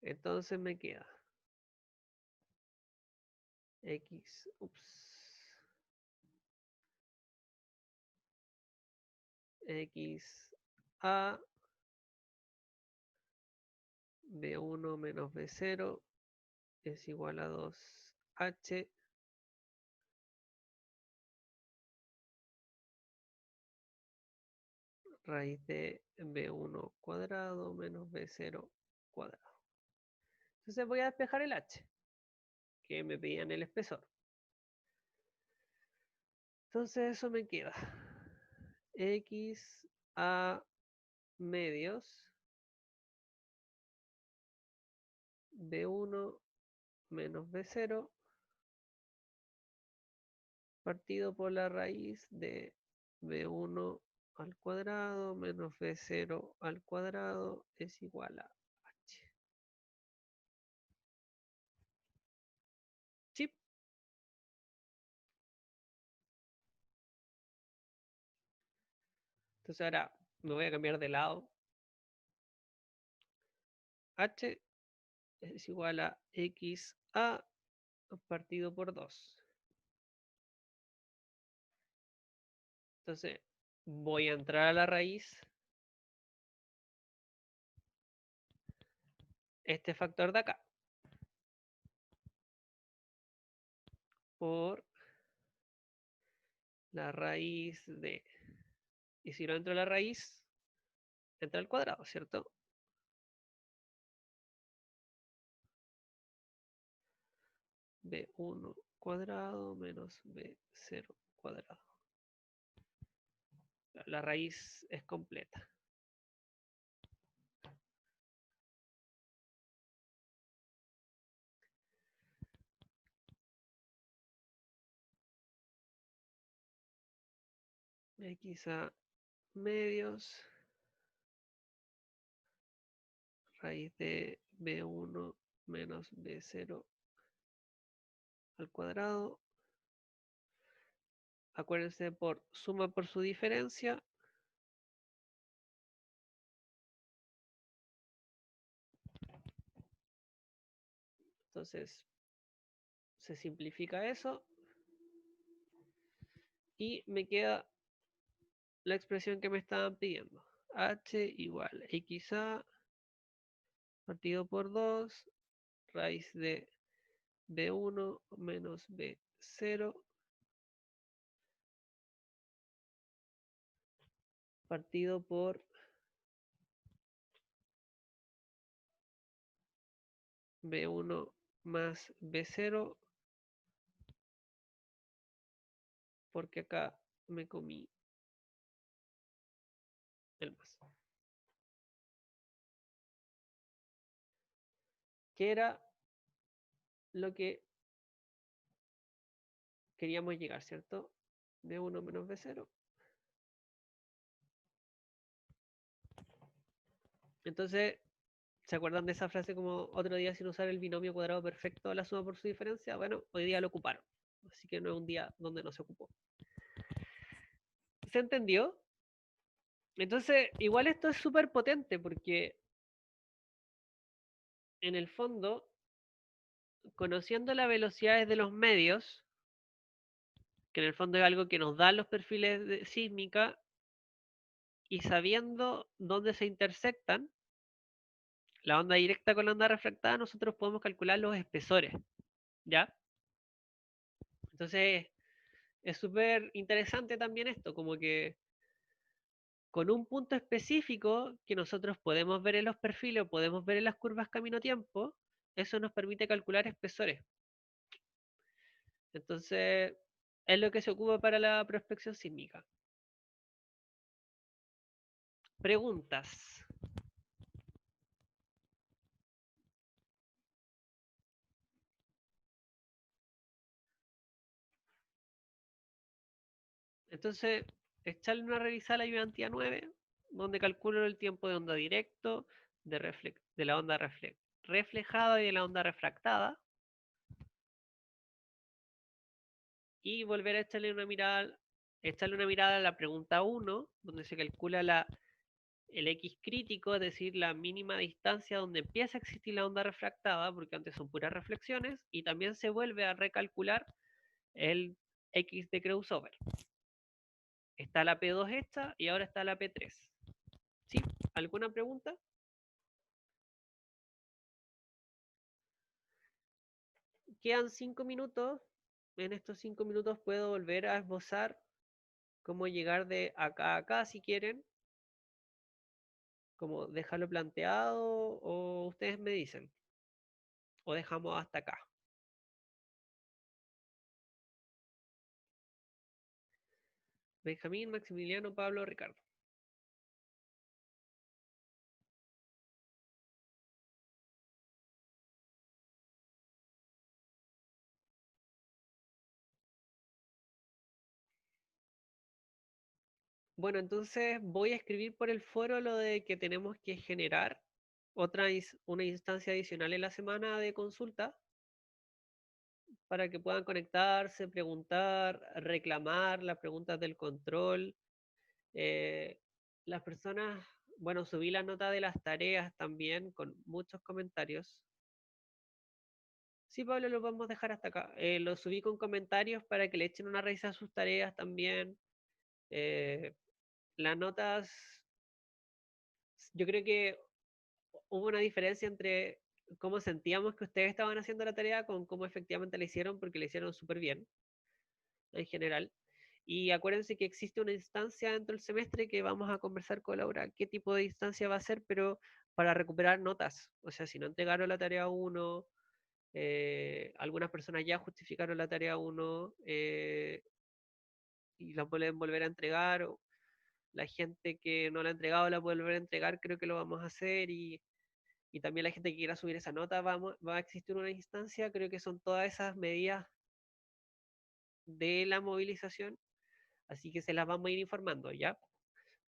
entonces me queda X, X A B1 menos B0 es igual a 2H raíz de B1 cuadrado menos B0 cuadrado. Entonces voy a despejar el H, que me pedían el espesor. Entonces eso me queda X a medios B1 menos B0 partido por la raíz de B1 al cuadrado menos B0 al cuadrado es igual a H. ¿Sí? Entonces ahora me voy a cambiar de lado. H es igual a XA partido por 2. Entonces voy a entrar a la raíz. Este factor de acá. Por la raíz de... Y si no entro a la raíz, entra al cuadrado, ¿cierto? B1 cuadrado menos B0 cuadrado. La raíz es completa. X a medios raíz de B1 menos B0 al cuadrado. Acuérdense por suma por su diferencia. Entonces se simplifica eso. Y me queda la expresión que me estaban pidiendo. H igual a XA partido por 2 raíz de B1 menos B0 partido por B1 más B0 porque acá me comí el más. Que era lo que queríamos llegar, ¿cierto? B1 menos B0. Entonces, ¿se acuerdan de esa frase como otro día sin usar el binomio cuadrado perfecto a la suma por su diferencia? Bueno, hoy día lo ocuparon. Así que no es un día donde no se ocupó. ¿Se entendió? Entonces, igual esto es súper potente porque en el fondo, conociendo las velocidades de los medios, que en el fondo es algo que nos dan los perfiles de sísmica, y sabiendo dónde se intersectan, la onda directa con la onda refractada, nosotros podemos calcular los espesores, ¿ya? Entonces, es súper interesante también esto, como que con un punto específico que nosotros podemos ver en los perfiles o podemos ver en las curvas camino-tiempo, eso nos permite calcular espesores. Entonces, es lo que se ocupa para la prospección sísmica. Preguntas. Entonces, echarle una revisada a la ayudantía 9, donde calculo el tiempo de onda directo, de la onda reflejada y de la onda refractada. Y volver a echarle una mirada a la pregunta 1, donde se calcula el X crítico, es decir, la mínima distancia donde empieza a existir la onda refractada, porque antes son puras reflexiones, y también se vuelve a recalcular el X de crossover. Está la P2 hecha y ahora está la P3. ¿Sí? ¿Alguna pregunta? quedan 5 minutos. En estos 5 minutos puedo volver a esbozar cómo llegar de acá a acá si quieren, como dejarlo planteado o ustedes me dicen, o dejamos hasta acá. Benjamín, Maximiliano, Pablo, Ricardo. Bueno, entonces voy a escribir por el foro lo de que tenemos que generar una instancia adicional en la semana de consulta para que puedan conectarse, preguntar, reclamar las preguntas del control. Eh, las personas, bueno, subí la nota de las tareas también con muchos comentarios. Sí, Pablo, lo vamos a dejar hasta acá. Lo subí con comentarios para que le echen una revisa a sus tareas también. Eh, las notas, yo creo que hubo una diferencia entre cómo sentíamos que ustedes estaban haciendo la tarea con cómo efectivamente la hicieron, porque la hicieron súper bien en general. Y acuérdense que existe una instancia dentro del semestre que vamos a conversar con Laura qué tipo de instancia va a ser, pero para recuperar notas. O sea, si no entregaron la tarea 1, algunas personas ya justificaron la tarea 1 y la pueden volver a entregar, o la gente que no la ha entregado la puede volver a entregar, creo que lo vamos a hacer, y también la gente que quiera subir esa nota, va a existir una instancia, creo que son todas esas medidas de la movilización, así que se las vamos a ir informando, ¿ya?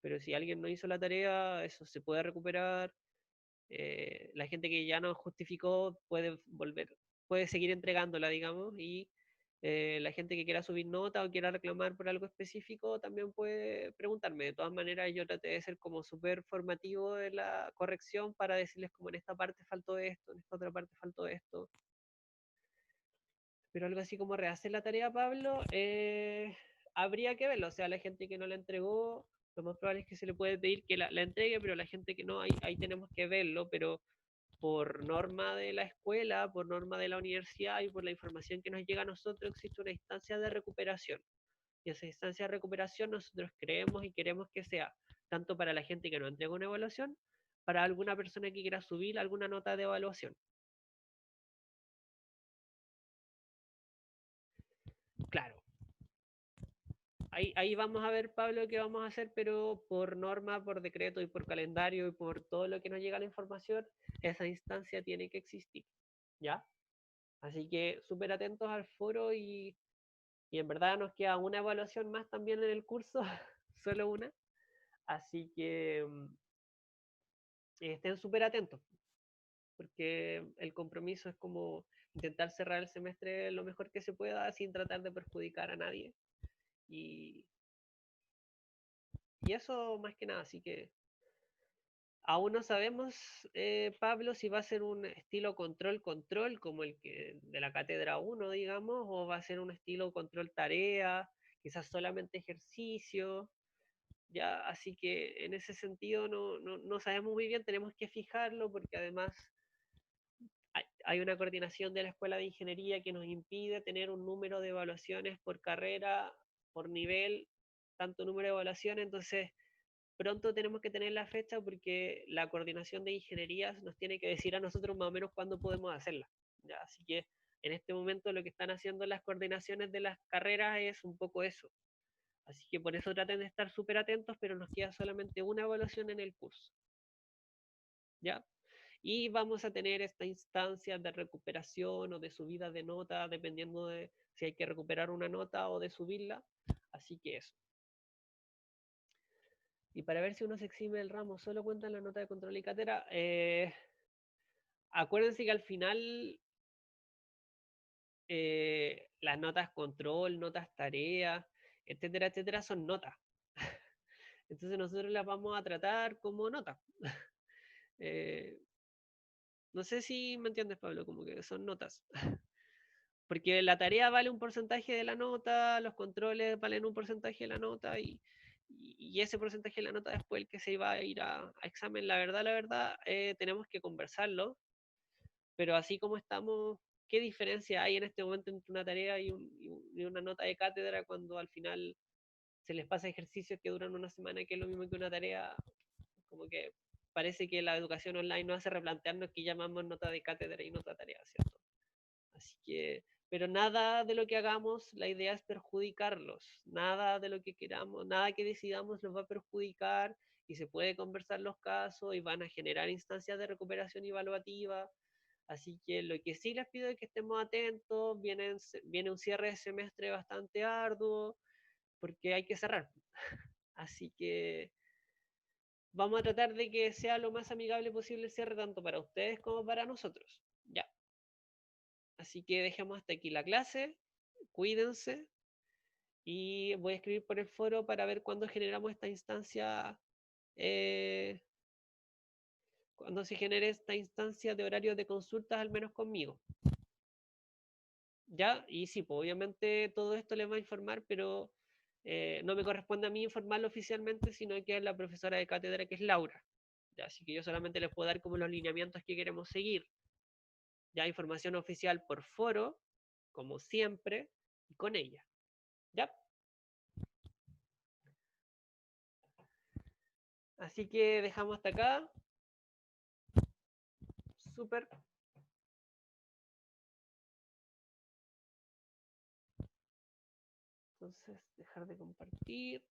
Pero si alguien no hizo la tarea, eso se puede recuperar. La gente que ya no justificó puede volver, puede seguir entregándola, digamos, y la gente que quiera subir nota o quiera reclamar por algo específico también puede preguntarme. De todas maneras, yo traté de ser como súper formativo de la corrección para decirles como en esta parte faltó esto, en esta otra parte faltó esto. Pero algo así como rehacer la tarea, Pablo, habría que verlo. O sea, la gente que no la entregó, lo más probable es que se le puede pedir que la entregue, pero la gente que no, ahí tenemos que verlo. Pero por norma de la escuela, por norma de la universidad y por la información que nos llega a nosotros, existe una instancia de recuperación. Y esa instancia de recuperación nosotros creemos y queremos que sea tanto para la gente que no entrega una evaluación, para alguna persona que quiera subir alguna nota de evaluación. Claro, ahí vamos a ver, Pablo, qué vamos a hacer, pero por norma, por decreto y por calendario y por todo lo que nos llega a la información, esa instancia tiene que existir, ¿ya? Así que súper atentos al foro y en verdad nos queda una evaluación más también en el curso, solo una, así que estén súper atentos, porque el compromiso es como intentar cerrar el semestre lo mejor que se pueda sin tratar de perjudicar a nadie. Y, y eso más que nada, así que aún no sabemos, Pablo, si va a ser un estilo control-control como el que de la cátedra 1, digamos, o va a ser un estilo control-tarea, quizás solamente ejercicio, ya, así que en ese sentido no sabemos muy bien, tenemos que fijarlo porque además hay una coordinación de la Escuela de Ingeniería que nos impide tener un número de evaluaciones por carrera, por nivel, tanto número de evaluaciones, entonces pronto tenemos que tener la fecha porque la coordinación de ingenierías nos tiene que decir a nosotros más o menos cuándo podemos hacerla. ¿Ya? Así que en este momento lo que están haciendo las coordinaciones de las carreras es un poco eso. Así que por eso traten de estar súper atentos, pero nos queda solamente una evaluación en el curso. ¿Ya? Y vamos a tener esta instancia de recuperación o de subida de nota, dependiendo de si hay que recuperar una nota o de subirla. Así que eso. Y para ver si uno se exime del ramo, solo cuentan la nota de control y cátedra. Acuérdense que al final las notas control, notas tarea, etcétera, etcétera, son notas. Entonces nosotros las vamos a tratar como notas. Eh, no sé si me entiendes, Pablo, como que son notas. Porque la tarea vale un porcentaje de la nota, los controles valen un porcentaje de la nota y ese porcentaje de la nota después el que se iba a ir a examen. La verdad, tenemos que conversarlo, pero así como estamos ¿qué diferencia hay en este momento entre una tarea y una nota de cátedra cuando al final se les pasa ejercicios que duran una semana, que es lo mismo que una tarea? Como que parece que la educación online nos hace replantearnos que llamamos nota de cátedra y nota de tarea, ¿cierto? Así que, pero nada de lo que hagamos, la idea es perjudicarlos. Nada de lo que queramos, nada que decidamos los va a perjudicar y se puede conversar los casos y van a generar instancias de recuperación evaluativa. Así que lo que sí les pido es que estemos atentos. Viene un cierre de semestre bastante arduo porque hay que cerrar. Así que vamos a tratar de que sea lo más amigable posible el cierre tanto para ustedes como para nosotros. Ya. Así que dejemos hasta aquí la clase. Cuídense y voy a escribir por el foro para ver cuándo generamos esta instancia, eh, cuando se genere esta instancia de horarios de consultas, al menos conmigo. ¿Ya? Y sí, pues obviamente todo esto les va a informar, pero no me corresponde a mí informarlo oficialmente, sino que es la profesora de cátedra, que es Laura. ¿Ya? Así que yo solamente les puedo dar como los lineamientos que queremos seguir. Ya, información oficial por foro, como siempre, y con ella. ¿Ya? Así que dejamos hasta acá. Súper. Entonces, dejar de compartir.